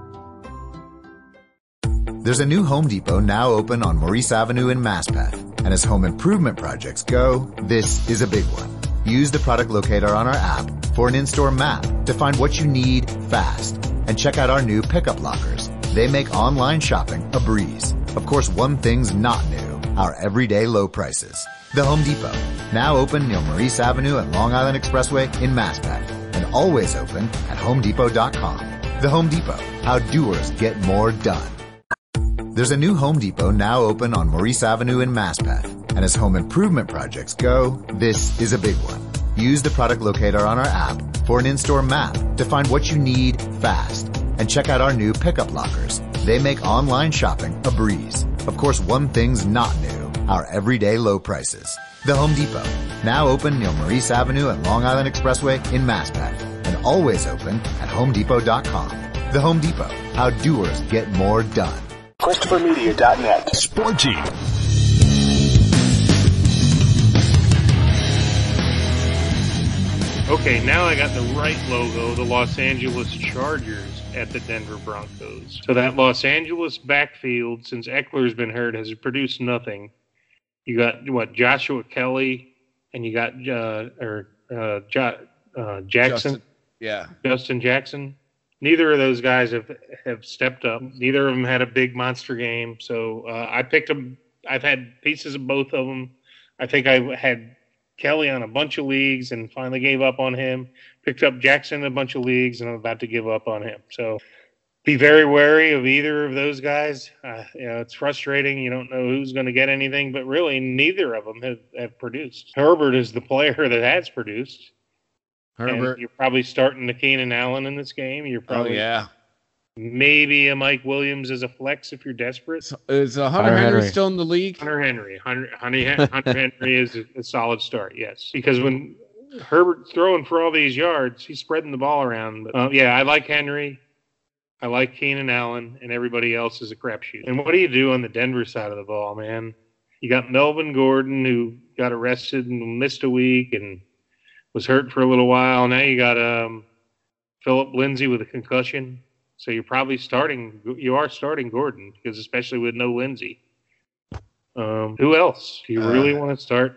There's a new Home Depot now open on Maurice Avenue in Maspeth. And as home improvement projects go, this is a big one. Use the product locator on our app for an in-store map to find what you need fast. And check out our new pickup lockers. They make online shopping a breeze. Of course, one thing's not new, our everyday low prices. The Home Depot, now open near Maurice Avenue and Long Island Expressway in Maspeth. And always open at HomeDepot.com. The Home Depot, how doers get more done. There's a new Home Depot now open on Maurice Avenue in Maspeth. And as home improvement projects go, this is a big one. Use the product locator on our app for an in-store map to find what you need fast. And check out our new pickup lockers. They make online shopping a breeze. Of course, one thing's not new, our everyday low prices. The Home Depot, now open near Maurice Avenue and Long Island Expressway in Maspeth, and always open at HomeDepot.com. The Home Depot, how doers get more done. ChristopherMedia.net. Sporty. Okay, now I got the right logo, the Los Angeles Chargers at the Denver Broncos. So that Los Angeles backfield, since Eckler's been hurt, has produced nothing. You got, Joshua Kelly, and you got Jackson. Justin Jackson. Neither of those guys have stepped up. Neither of them had a big monster game. So I picked them. I've had pieces of both of them. I think I had Kelly on a bunch of leagues and finally gave up on him. Picked up Jackson in a bunch of leagues, and I'm about to give up on him. So be very wary of either of those guys. It's frustrating. You don't know who's going to get anything, but really neither of them have produced. Herbert is the player that has produced. Herbert. And you're probably starting the Keenan Allen in this game. You're probably maybe a Mike Williams as a flex if you're desperate. Is Hunter Henry still in the league? Hunter Henry is a solid start, yes. Because when Herbert's throwing for all these yards, he's spreading the ball around. But, I like Henry. I like Keenan Allen, and everybody else is a crapshoot. And what do you do on the Denver side of the ball, man? You got Melvin Gordon, who got arrested and missed a week and was hurt for a little while. Now you got Philip Lindsay with a concussion. So you're probably starting Gordon, because especially with no Lindsay. Who else? Do you really want to start?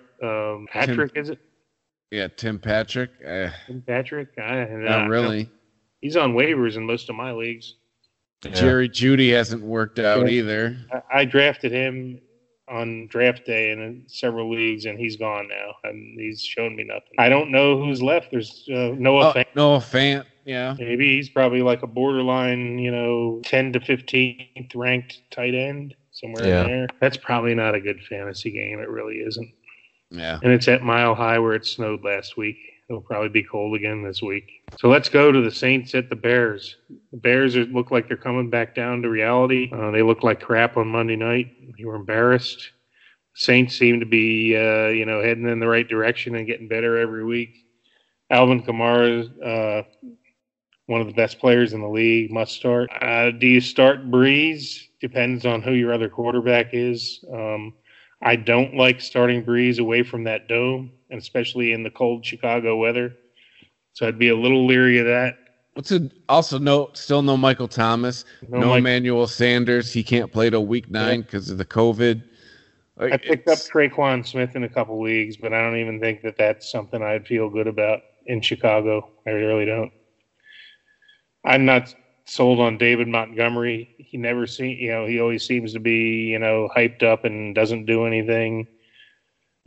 Patrick, is it? Yeah, Tim Patrick. Tim Patrick? Not really. He's on waivers in most of my leagues. Yeah. Jerry Jeudy hasn't worked out either. I drafted him on draft day in several leagues, and he's gone now, and he's shown me nothing. I don't know who's left. There's Noah Fant. Noah Fant, yeah. Maybe he's probably like a borderline, 10 to 15th ranked tight end, somewhere in there. That's probably not a good fantasy game. It really isn't. Yeah. And it's at Mile High where it snowed last week. It'll probably be cold again this week. So let's go to the Saints at the Bears. The Bears look like they're coming back down to reality. They looked like crap on Monday night. You were embarrassed. Saints seem to be, heading in the right direction and getting better every week. Alvin Kamara, one of the best players in the league, must start. Do you start Breeze? Depends on who your other quarterback is. I don't like starting Breeze away from that dome, and especially in the cold Chicago weather. So I'd be a little leery of that. Still no Michael Thomas, no Emmanuel Sanders. He can't play till week 9 because of the COVID. I picked up Traquan Smith in a couple leagues, but I don't even think that that's something I'd feel good about in Chicago. I really don't. I'm not sold on David Montgomery. He always seems to be, hyped up and doesn't do anything.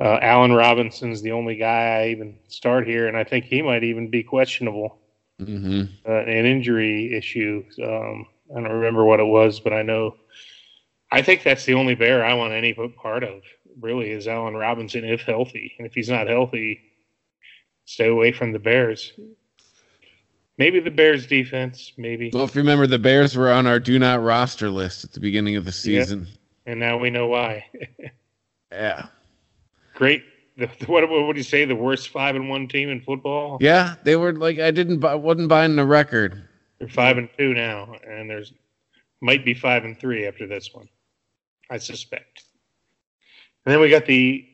Allen Robinson's the only guy I even start here, and I think he might even be questionable. Mm-hmm. An injury issue. I don't remember what it was, but I think that's the only Bear I want any part of, really, is Allen Robinson, if healthy. And if he's not healthy, stay away from the Bears. Maybe the Bears defense, maybe. Well, if you remember, the Bears were on our do not roster list at the beginning of the season. Yeah. And now we know why. Yeah. Great. What would you say? The worst 5-1 team in football? Yeah, they were like, I wasn't buying the record. They're 5-2 now, and might be 5-3 after this one, I suspect. And then we got the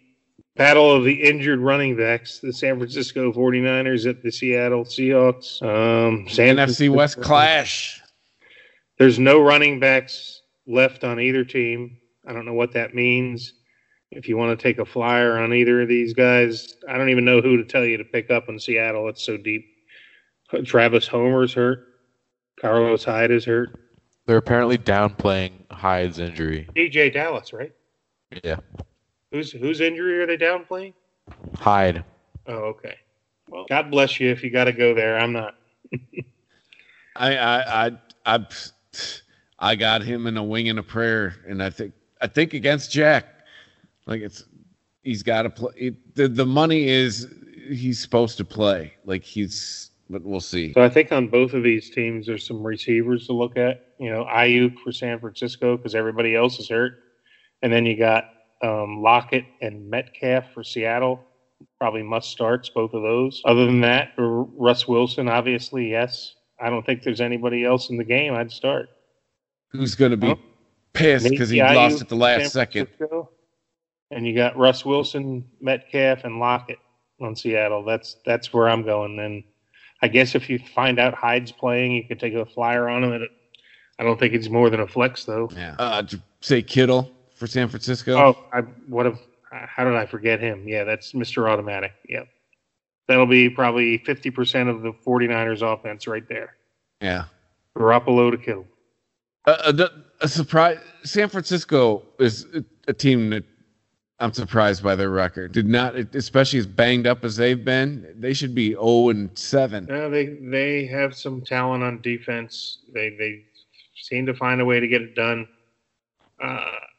battle of the injured running backs, the San Francisco 49ers at the Seattle Seahawks. NFC West clash. There's no running backs left on either team. I don't know what that means. If you want to take a flyer on either of these guys, I don't even know who to tell you to pick up in Seattle. It's so deep. Travis Homer's hurt. Carlos Hyde is hurt. They're apparently downplaying Hyde's injury. DJ Dallas, right? Yeah. Whose injury are they downplaying? Hyde. Oh, okay. Well, God bless you if you got to go there. I'm not. I got him in a wing and a prayer, and I think against Jack. Like he's got to play. The money is he's supposed to play. But we'll see. So I think on both of these teams, there's some receivers to look at. Ayuk for San Francisco because everybody else is hurt, and then you got Lockett and Metcalf for Seattle. Probably must starts, both of those. Other than that, Russ Wilson, obviously, yes. I don't think there's anybody else in the game I'd start. Who's going to be pissed because he lost at the last second? And you got Russ Wilson, Metcalf, and Lockett on Seattle. That's where I'm going. And I guess if you find out Hyde's playing, you could take a flyer on him. I don't think it's more than a flex, though. Yeah. Say Kittle for San Francisco. Oh, how did I forget him? Yeah, that's Mr. Automatic. Yep. That'll be probably 50% of the 49ers offense right there. Yeah. Garoppolo to Kittle. A surprise. San Francisco is a team that I'm surprised by their record. Did not, especially as banged up as they've been. They should be 0-7. No, they have some talent on defense. They seem to find a way to get it done.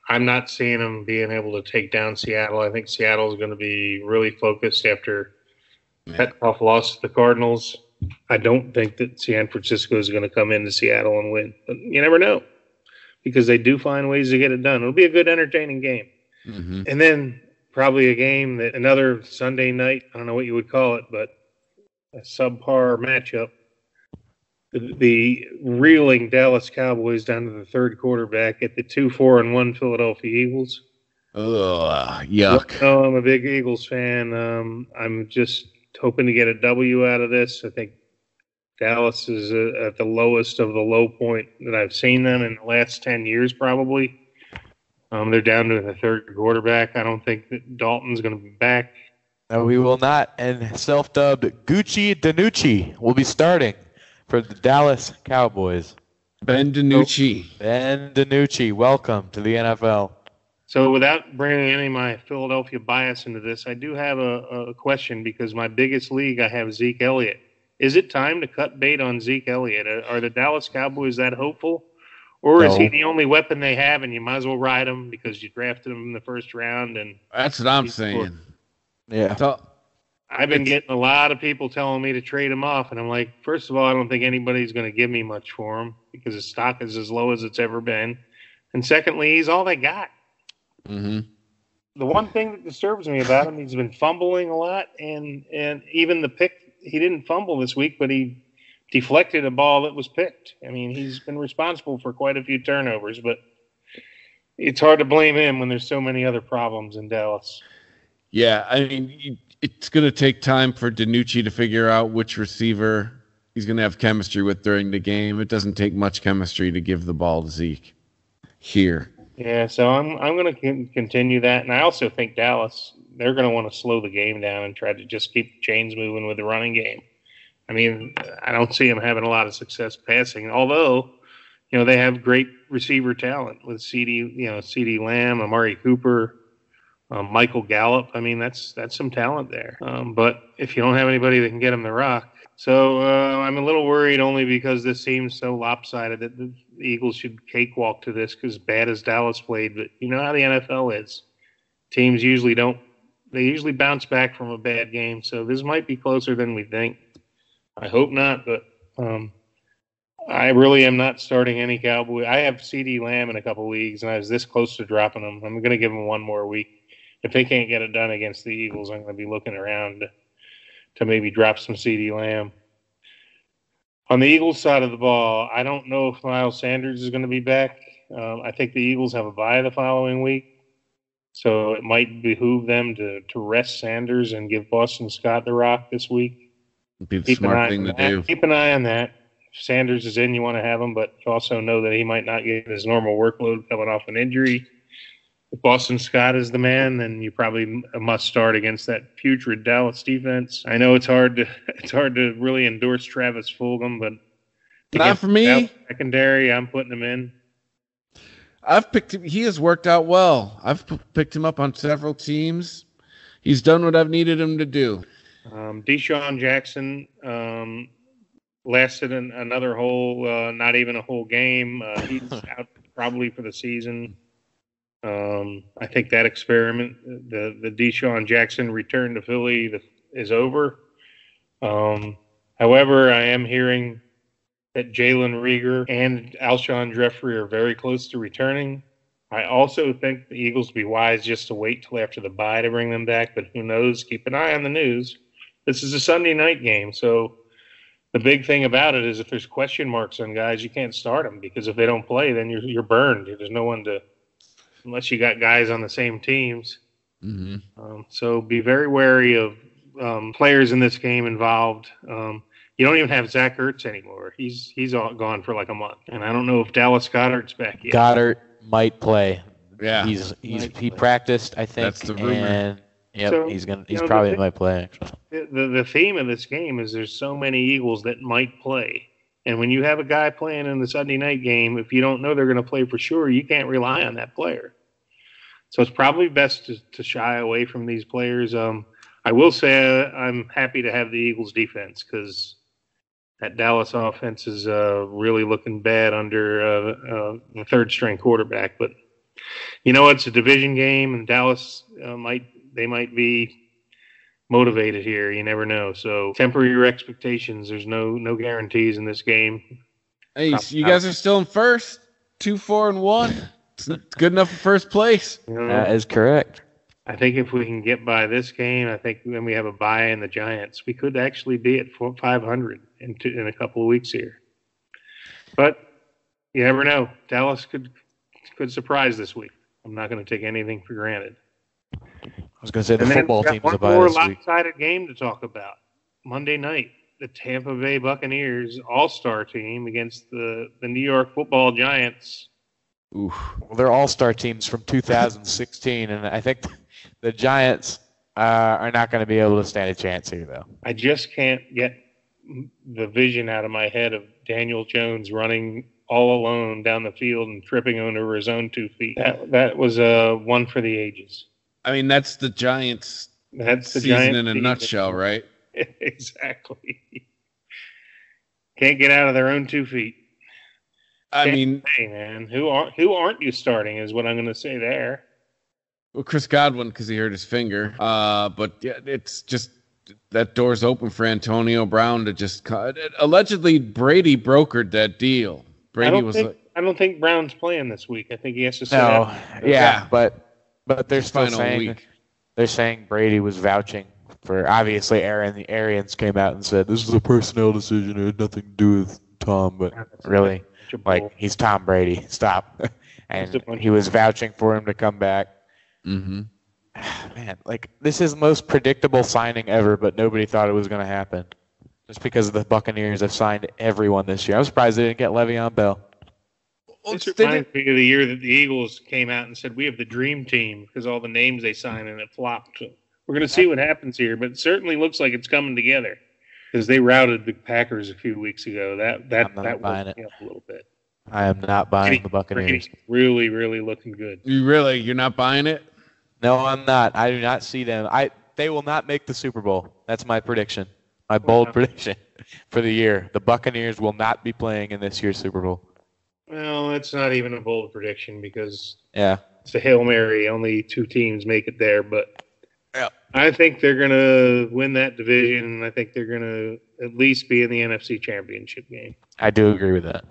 I'm not seeing them being able to take down Seattle. I think Seattle is going to be really focused after that tough loss to the Cardinals. I don't think that San Francisco is going to come into Seattle and win. But you never know, because they do find ways to get it done. It'll be a good, entertaining game. Mm-hmm. And then probably a game that another Sunday night, I don't know what you would call it, but a subpar matchup. The reeling Dallas Cowboys down to the third quarterback at the 2-4-1 Philadelphia Eagles. Ugh, yuck. No, I'm a big Eagles fan. I'm just hoping to get a W out of this. I think Dallas is at the lowest of the low point that I've seen them in the last 10 years, probably. They're down to the third quarterback. I don't think that Dalton's going to be back. No, we will not. And self-dubbed Gucci DiNucci will be starting for the Dallas Cowboys. Ben DiNucci. Ben DiNucci, welcome to the NFL. So without bringing any of my Philadelphia bias into this, I do have a question, because my biggest league, I have Zeke Elliott. Is it time to cut bait on Zeke Elliott? Are the Dallas Cowboys that hopeful? Or is he the only weapon they have, and you might as well ride him because you drafted him in the first round? And that's what I'm saying. Yeah. So, I've been getting a lot of people telling me to trade him off, and I'm like, first of all, I don't think anybody's going to give me much for him because his stock is as low as it's ever been. And secondly, he's all they got. Mm-hmm. The one thing that disturbs me about him, he's been fumbling a lot, and even the pick, he didn't fumble this week, but he deflected a ball that was picked. I mean, he's been responsible for quite a few turnovers, but it's hard to blame him when there's so many other problems in Dallas. Yeah, I mean, it's going to take time for DiNucci to figure out which receiver he's going to have chemistry with during the game. It doesn't take much chemistry to give the ball to Zeke here. Yeah, so I'm going to continue that. And I also think Dallas, they're going to want to slow the game down and try to just keep the chains moving with the running game. I mean, I don't see them having a lot of success passing, although, they have great receiver talent with CeeDee Lamb, Amari Cooper, Michael Gallup. I mean, that's some talent there. But if you don't have anybody that can get him the rock. So I'm a little worried only because this seems so lopsided that the Eagles should cakewalk to this, because bad as Dallas played. But you know how the NFL is. Teams usually bounce back from a bad game. So this might be closer than we think. I hope not, but I really am not starting any Cowboy. I have CeeDee Lamb in a couple leagues, and I was this close to dropping him. I'm going to give him one more week. If they can't get it done against the Eagles, I'm going to be looking around to maybe drop some CeeDee Lamb. On the Eagles side of the ball, I don't know if Miles Sanders is going to be back. I think the Eagles have a bye the following week, so it might behoove them to rest Sanders and give Boston Scott the rock this week. It'd be the smart thing to do. Keep an eye on that. If Sanders is in, you want to have him, but you also know that he might not get his normal workload coming off an injury. If Boston Scott is the man, then you probably must start against that putrid Dallas defense. I know it's hard to really endorse Travis Fulgham, but not for me. Secondary, I'm putting him in. I've picked him. He has worked out well. I've picked him up on several teams. He's done what I've needed him to do. Deshaun Jackson lasted another whole, not even a whole game. He's out probably for the season. I think that experiment, the Deshaun Jackson return to Philly is over. However, I am hearing that Jalen Reagor and Alshon Jeffrey are very close to returning. I also think the Eagles would be wise just to wait till after the bye to bring them back, but who knows? Keep an eye on the news. This is a Sunday night game, so the big thing about it is if there's question marks on guys, you can't start them because if they don't play, then you're burned. There's no one to, unless you got guys on the same teams. Mm-hmm. So be very wary of players in this game involved. You don't even have Zach Ertz anymore. He's all gone for like a month, and I don't know if Dallas Goedert's back yet. Goddard might play. Yeah, he practiced, I think. That's the rumor. And So, he's probably might play. Actually, the theme of this game is there's so many Eagles that might play, and when you have a guy playing in the Sunday night game, if you don't know they're going to play for sure, you can't rely on that player. So it's probably best to shy away from these players. I will say I'm happy to have the Eagles defense because that Dallas offense is really looking bad under the third string quarterback. But you know, it's a division game, and Dallas might be motivated here. You never know. So temper your expectations. There's no guarantees in this game. Hey, you guys are still in first, 2-4-1. It's good enough for first place. that is correct. I think if we can get by this game, I think when we have a bye in the Giants, we could actually be at 500 in a couple of weeks here. But you never know. Dallas could surprise this week. I'm not going to take anything for granted. I was going to say the football team's one a bye more this week. lopsided game to talk about. Monday night, the Tampa Bay Buccaneers all-star team against the New York Football Giants. Oof. Well, they're all-star teams from 2016, and I think the Giants are not going to be able to stand a chance here, though. I just can't get the vision out of my head of Daniel Jones running all alone down the field and tripping over his own 2 feet. That was one for the ages. I mean, that's the Giants' That's the season Giants in a season. nutshell, right? Exactly. Can't get out of their own 2 feet. I mean, hey man, who aren't you starting is what I'm going to say there. well, Chris Godwin because he hurt his finger. But yeah, it's just that door's open for Antonio Brown to just allegedly Brady brokered that deal. Brady I don't think Brown's playing this week. I think he has to sit No, out. yeah, but they're still Final saying week. they're saying Brady was vouching for. Obviously, the Arians came out and said this was a personnel decision. It had nothing to do with Tom, but really, like he's Tom Brady. Stop. And he was vouching for him to come back. Mm-hmm. Man, like this is the most predictable signing ever, but nobody thought it was going to happen. Just because the Buccaneers have signed everyone this year. I'm surprised they didn't get Le'Veon Bell. This reminds me of the year that the Eagles came out and said we have the dream team because all the names they signed and it flopped. So we're going to see what happens here, but it certainly looks like it's coming together because they routed the Packers a few weeks ago. That woke me up a little bit. I am not buying the Buccaneers. Really, really looking good. You're not buying it? No, I'm not. I do not see them. They will not make the Super Bowl. That's my prediction. My bold prediction for the year. The Buccaneers will not be playing in this year's Super Bowl. Well, it's not even a bold prediction because it's a Hail Mary. Only 2 teams make it there, but I think they're going to win that division, and I think they're going to at least be in the NFC Championship game. I do agree with that.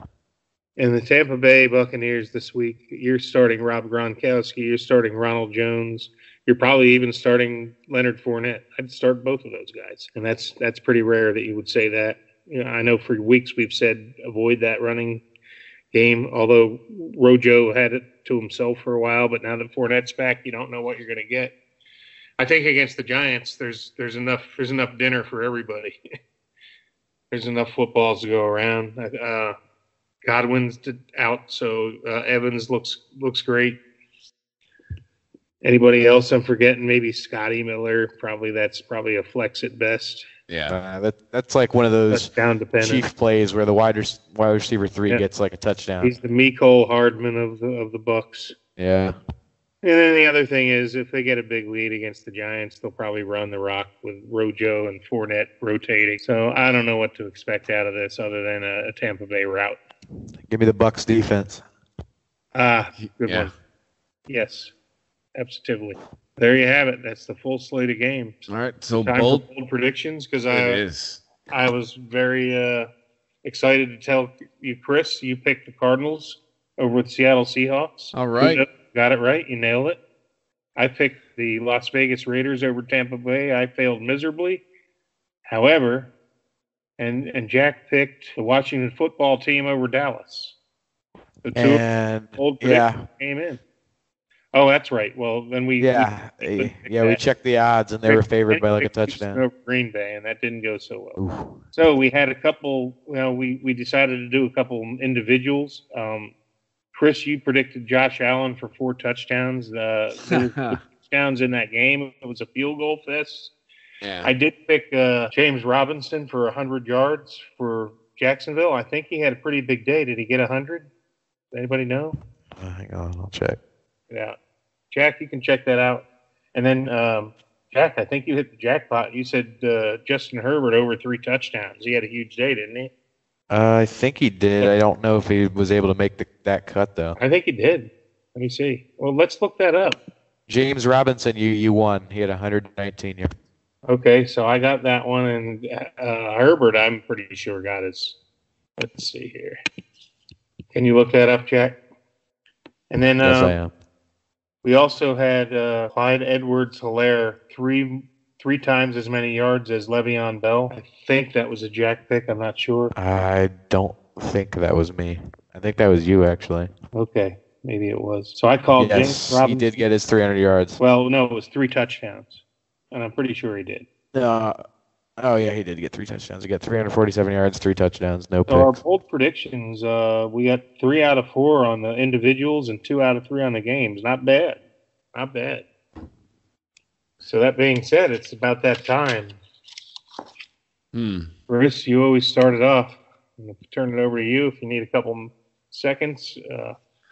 And the Tampa Bay Buccaneers this week, you're starting Rob Gronkowski, you're starting Ronald Jones, you're probably even starting Leonard Fournette. I'd start both of those guys, and that's pretty rare that you would say that. You know, I know for weeks we've said avoid that running game, although Rojo had it to himself for a while, but now that Fournette's back, you don't know what you're going to get. I think against the Giants, there's enough dinner for everybody. There's enough footballs to go around. Godwin's out, so Evans looks great. Anybody else I'm forgetting? Maybe Scotty Miller. That's probably a flex at best. Yeah, that's like one of those touchdown dependent chief plays where the wide receiver 3 gets like a touchdown. He's the Mecole Hardman of the Bucs. Yeah. And then the other thing is, if they get a big lead against the Giants, they'll probably run the rock with Rojo and Fournette rotating. So I don't know what to expect out of this other than a Tampa Bay rout. Give me the Bucs defense. Good one. Yes, absolutely. There you have it. That's the full slate of games. All right, so Time bold for bold predictions because is. I was very excited to tell you, Chris, you picked the Cardinals over the Seattle Seahawks. All right. got it right. You nailed it. I picked the Las Vegas Raiders over Tampa Bay. I failed miserably. However, and Jack picked the Washington football team over Dallas. The two old predictions came in. Oh, that's right. Well, then we checked the odds, and they were favored by like a touchdown over Green Bay, and that didn't go so well. Ooh. So we had a couple. We decided to do a couple individuals. Chris, you predicted Josh Allen for 4 touchdowns. There were touchdowns in that game. It was a field goal fest. Yeah. I did pick James Robinson for 100 yards for Jacksonville. I think he had a pretty big day. Did he get 100? Anybody know? Hang on, I'll check. Yeah. Jack, you can check that out. And then, Jack, I think you hit the jackpot. You said Justin Herbert over 3 touchdowns. He had a huge day, didn't he? I think he did. I don't know if he was able to make that cut, though. I think he did. Let me see. Well, let's look that up. James Robinson, you won. He had 119 yards. Okay, so I got that one. And Herbert, I'm pretty sure, got his. Let's see here. Can you look that up, Jack? And then yes, I am. We also had Clyde Edwards-Helaire three times as many yards as Le'Veon Bell. I think that was a Jack pick. I'm not sure. I don't think that was me. I think that was you, actually. Okay, maybe it was. So I called James Robinson. He did get his 300 yards. Well, no, it was 3 touchdowns, and I'm pretty sure he did. Oh, yeah, he did get 3 touchdowns. He got 347 yards, 3 touchdowns, no picks. So our bold predictions, we got 3 out of 4 on the individuals and 2 out of 3 on the games. Not bad. Not bad. So that being said, it's about that time. Chris, you always started off. I'm going to turn it over to you if you need a couple seconds.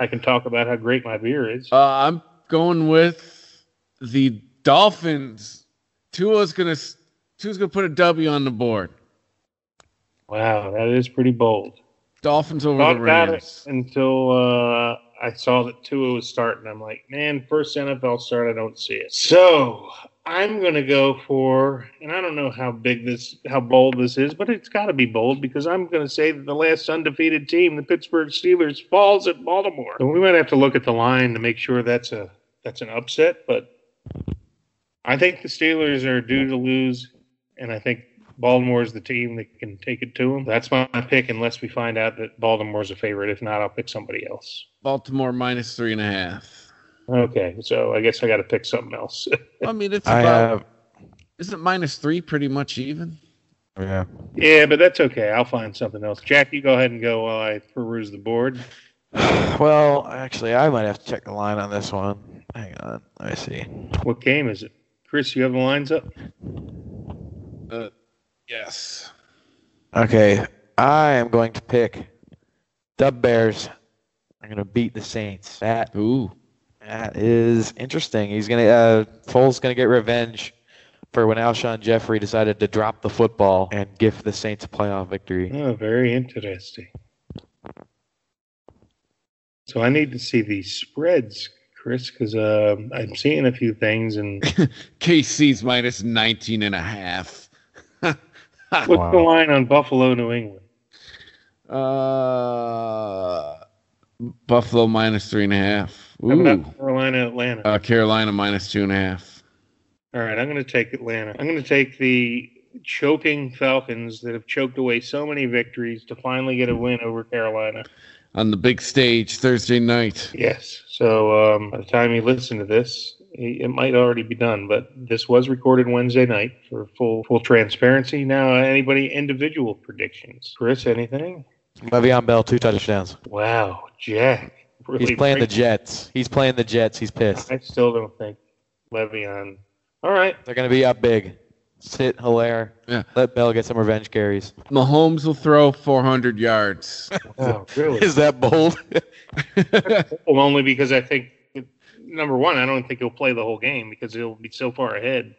I can talk about how great my beer is. I'm going with the Dolphins. Tua's going to put a W on the board. Wow, that is pretty bold. Dolphins over the Rams. About it until I saw that Tua was starting. I'm like, man, first NFL start, I don't see it. So I'm going to go for, and I don't know how bold this is, but it's got to be bold because I'm going to say that the last undefeated team, the Pittsburgh Steelers, falls at Baltimore. So we might have to look at the line to make sure that's an upset, but I think the Steelers are due to lose, and I think Baltimore is the team that can take it to them. That's my pick unless we find out that Baltimore's a favorite. If not, I'll pick somebody else. Baltimore minus 3.5. Okay, so I guess I got to pick something else. I mean, it's about isn't minus 3 pretty much even? Yeah. Yeah, but that's okay. I'll find something else. Jack, you go ahead and go while I peruse the board. Well, actually, I might have to check the line on this one. Hang on. Let me see. What game is it? Chris, you have the lines up? Yes. Okay, I am going to pick the Bears. I'm going to beat the Saints. That is interesting. He's going to Foles going to get revenge for when Alshon Jeffrey decided to drop the football and give the Saints a playoff victory. Oh, very interesting. So I need to see these spreads, Chris, because I'm seeing a few things. And KC's minus 19.5. What's the line on Buffalo, New England? Buffalo minus 3.5. How about Carolina, Atlanta? Carolina minus 2.5. All right, I'm going to take Atlanta. I'm going to take the choking Falcons that have choked away so many victories to finally get a win over Carolina. On the big stage Thursday night. Yes. So by the time you listen to this, it might already be done, but this was recorded Wednesday night for full transparency. Now, anybody individual predictions? Chris, anything? Le'Veon Bell, 2 touchdowns. Wow, Jack. Really He's playing the Jets. He's pissed. I still don't think Le'Veon. All right. They're going to be up big. Sit, Helaire. Yeah. Let Bell get some revenge carries. Mahomes will throw 400 yards. Oh, really? Is that bold? Well, only because I think, number one, I don't think he'll play the whole game because he'll be so far ahead.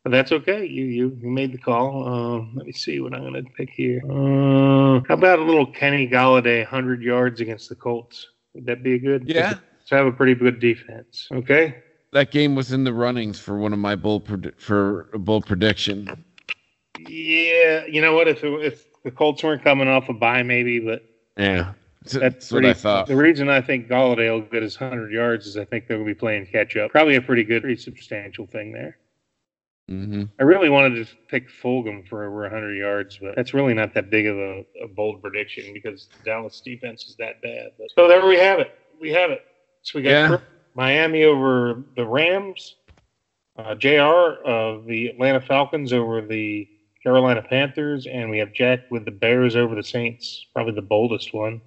But that's okay. You made the call. Let me see what I'm going to pick here. How about a little Kenny Golladay, 100 yards against the Colts? Would that be a good? Yeah. To have a pretty good defense. Okay. That game was in the runnings for one of my bold prediction. Yeah, you know what? If the Colts weren't coming off a bye, maybe, but yeah, That's what I thought. The reason I think Galladay will get his 100 yards is I think they're going to be playing catch up. Probably a pretty substantial thing there. Mm-hmm. I really wanted to pick Fulgham for over 100 yards, but that's really not that big of a bold prediction because the Dallas defense is that bad. But, so there we have it. So we got Miami over the Rams, JR of the Atlanta Falcons over the Carolina Panthers, and we have Jack with the Bears over the Saints, probably the boldest one.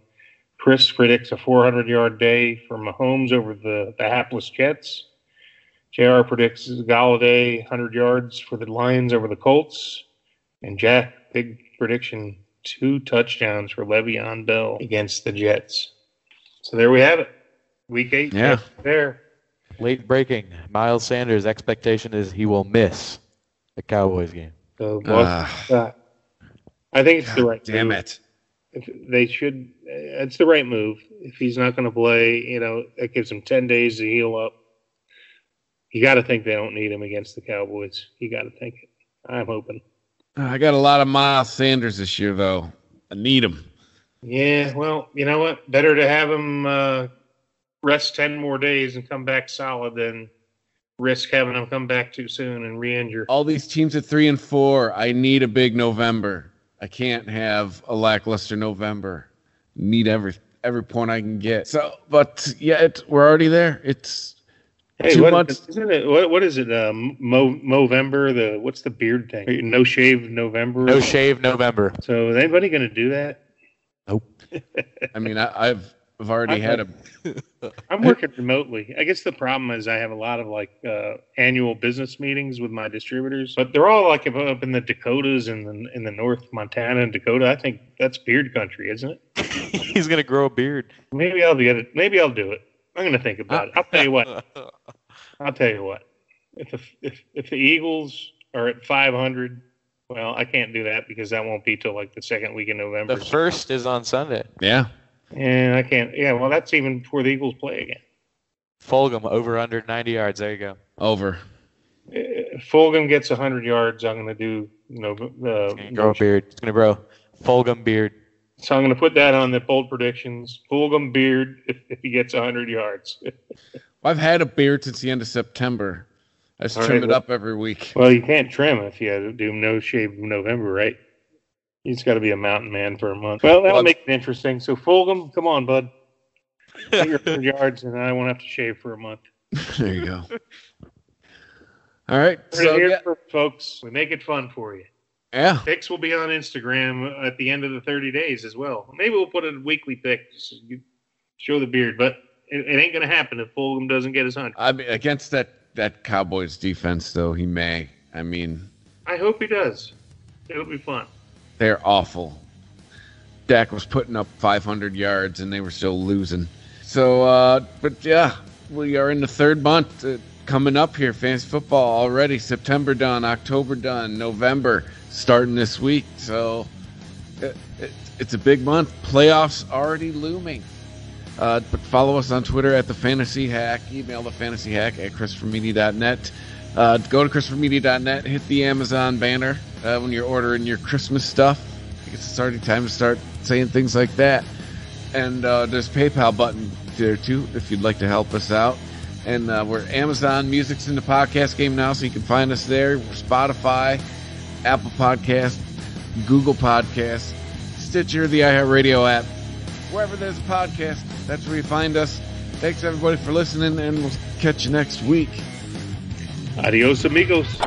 Chris predicts a 400-yard day for Mahomes over the hapless Jets. JR predicts Galladay 100 yards for the Lions over the Colts. And Jack, big prediction, 2 touchdowns for Le'Veon Bell against the Jets. So there we have it. Week 8. Yeah. There. Late breaking. Miles Sanders' expectation is he will miss the Cowboys game. So, I think it's the right damn move. It. They should. It's the right move. If he's not going to play, that gives him 10 days to heal up. You got to think they don't need him against the Cowboys. You got to think it. I'm hoping. I got a lot of Miles Sanders this year, though. I need him. Yeah, well, you know what? Better to have him rest 10 more days and come back solid than risk having him come back too soon and re-injure. All these teams at 3-4, I need a big November. I can't have a lackluster November. Need every point I can get. So, but yeah, we're already there. It's 2 months. Isn't it? What is it? Movember. What's the beard thing? No shave November. No shave November. So is anybody going to do that? Nope. I mean, I've already had a. I'm working remotely. I guess the problem is I have a lot of annual business meetings with my distributors, but they're all up in the Dakotas and in the North Montana and Dakota. I think that's beard country, isn't it? He's gonna grow a beard. Maybe I'll do it. Maybe I'll do it. I'm gonna think about it. I'll tell you what. If the Eagles are at 500, well, I can't do that because that won't be till the second week in November. The first is on Sunday. Yeah. And I can't. Yeah, well, that's even before the Eagles play again. Fulgham over under 90 yards. There you go. Over. If Fulgham gets 100 yards, I'm going to do. Grow a beard. It's going to grow. Fulgham beard. So I'm going to put that on the bold predictions. Fulgham beard if he gets 100 yards. I've had a beard since the end of September. I just trim it up every week. Well, you can't trim if you do no shave in November, right? He's got to be a mountain man for a month. Well, that'll make it interesting. So, Fulgham, come on, bud. Get your 100 yards, and I won't have to shave for a month. There you go. All right. So, folks, we make it fun for you. Yeah. Picks will be on Instagram at the end of the 30 days as well. Maybe we'll put a weekly pick to show the beard, but it ain't going to happen if Fulgham doesn't get his 100. I mean, against that Cowboys defense, though, he may. I mean, I hope he does. It'll be fun. They're awful. Dak was putting up 500 yards, and they were still losing. So, but yeah, we are in the third month coming up here. Fantasy football already. September done, October done, November starting this week. So it's a big month. Playoffs already looming. But follow us on Twitter at The Fantasy Hack. Email thefanacyhack@ChristopherMedia.net. Go to ChristopherMedia.net. Hit the Amazon banner when you're ordering your Christmas stuff. I guess it's already time to start saying things like that. And there's a PayPal button there, too, if you'd like to help us out. And we're Amazon Music's in the podcast game now, so you can find us there. We're Spotify, Apple Podcasts, Google Podcasts, Stitcher, the iHeartRadio app. Wherever there's a podcast, that's where you find us. Thanks, everybody, for listening, and we'll catch you next week. Adios, amigos.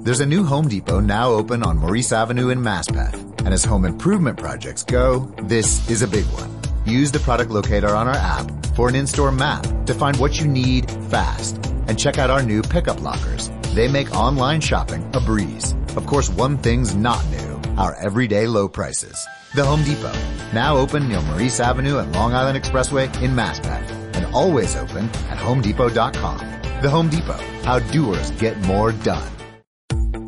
There's a new Home Depot now open on Maurice Avenue in Maspeth. And as home improvement projects go, this is a big one. Use the product locator on our app for an in-store map to find what you need fast. And check out our new pickup lockers. They make online shopping a breeze. Of course, one thing's not new, our everyday low prices. The Home Depot, now open near Maurice Avenue and Long Island Expressway in Maspeth. And always open at HomeDepot.com. The Home Depot, how doers get more done.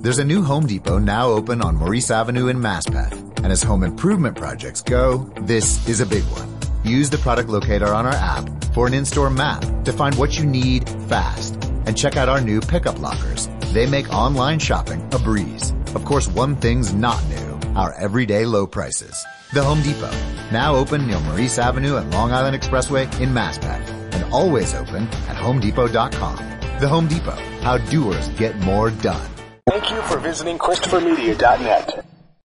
There's a new Home Depot now open on Maurice Avenue in Maspeth. And as home improvement projects go, this is a big one. Use the product locator on our app for an in-store map to find what you need fast. And check out our new pickup lockers. They make online shopping a breeze. Of course, one thing's not new, our everyday low prices. The Home Depot, Now open near Maurice Avenue and Long Island Expressway in Maspeth. And always open at HomeDepot.com. The Home Depot, how doers get more done. Thank you for visiting ChristopherMedia.net.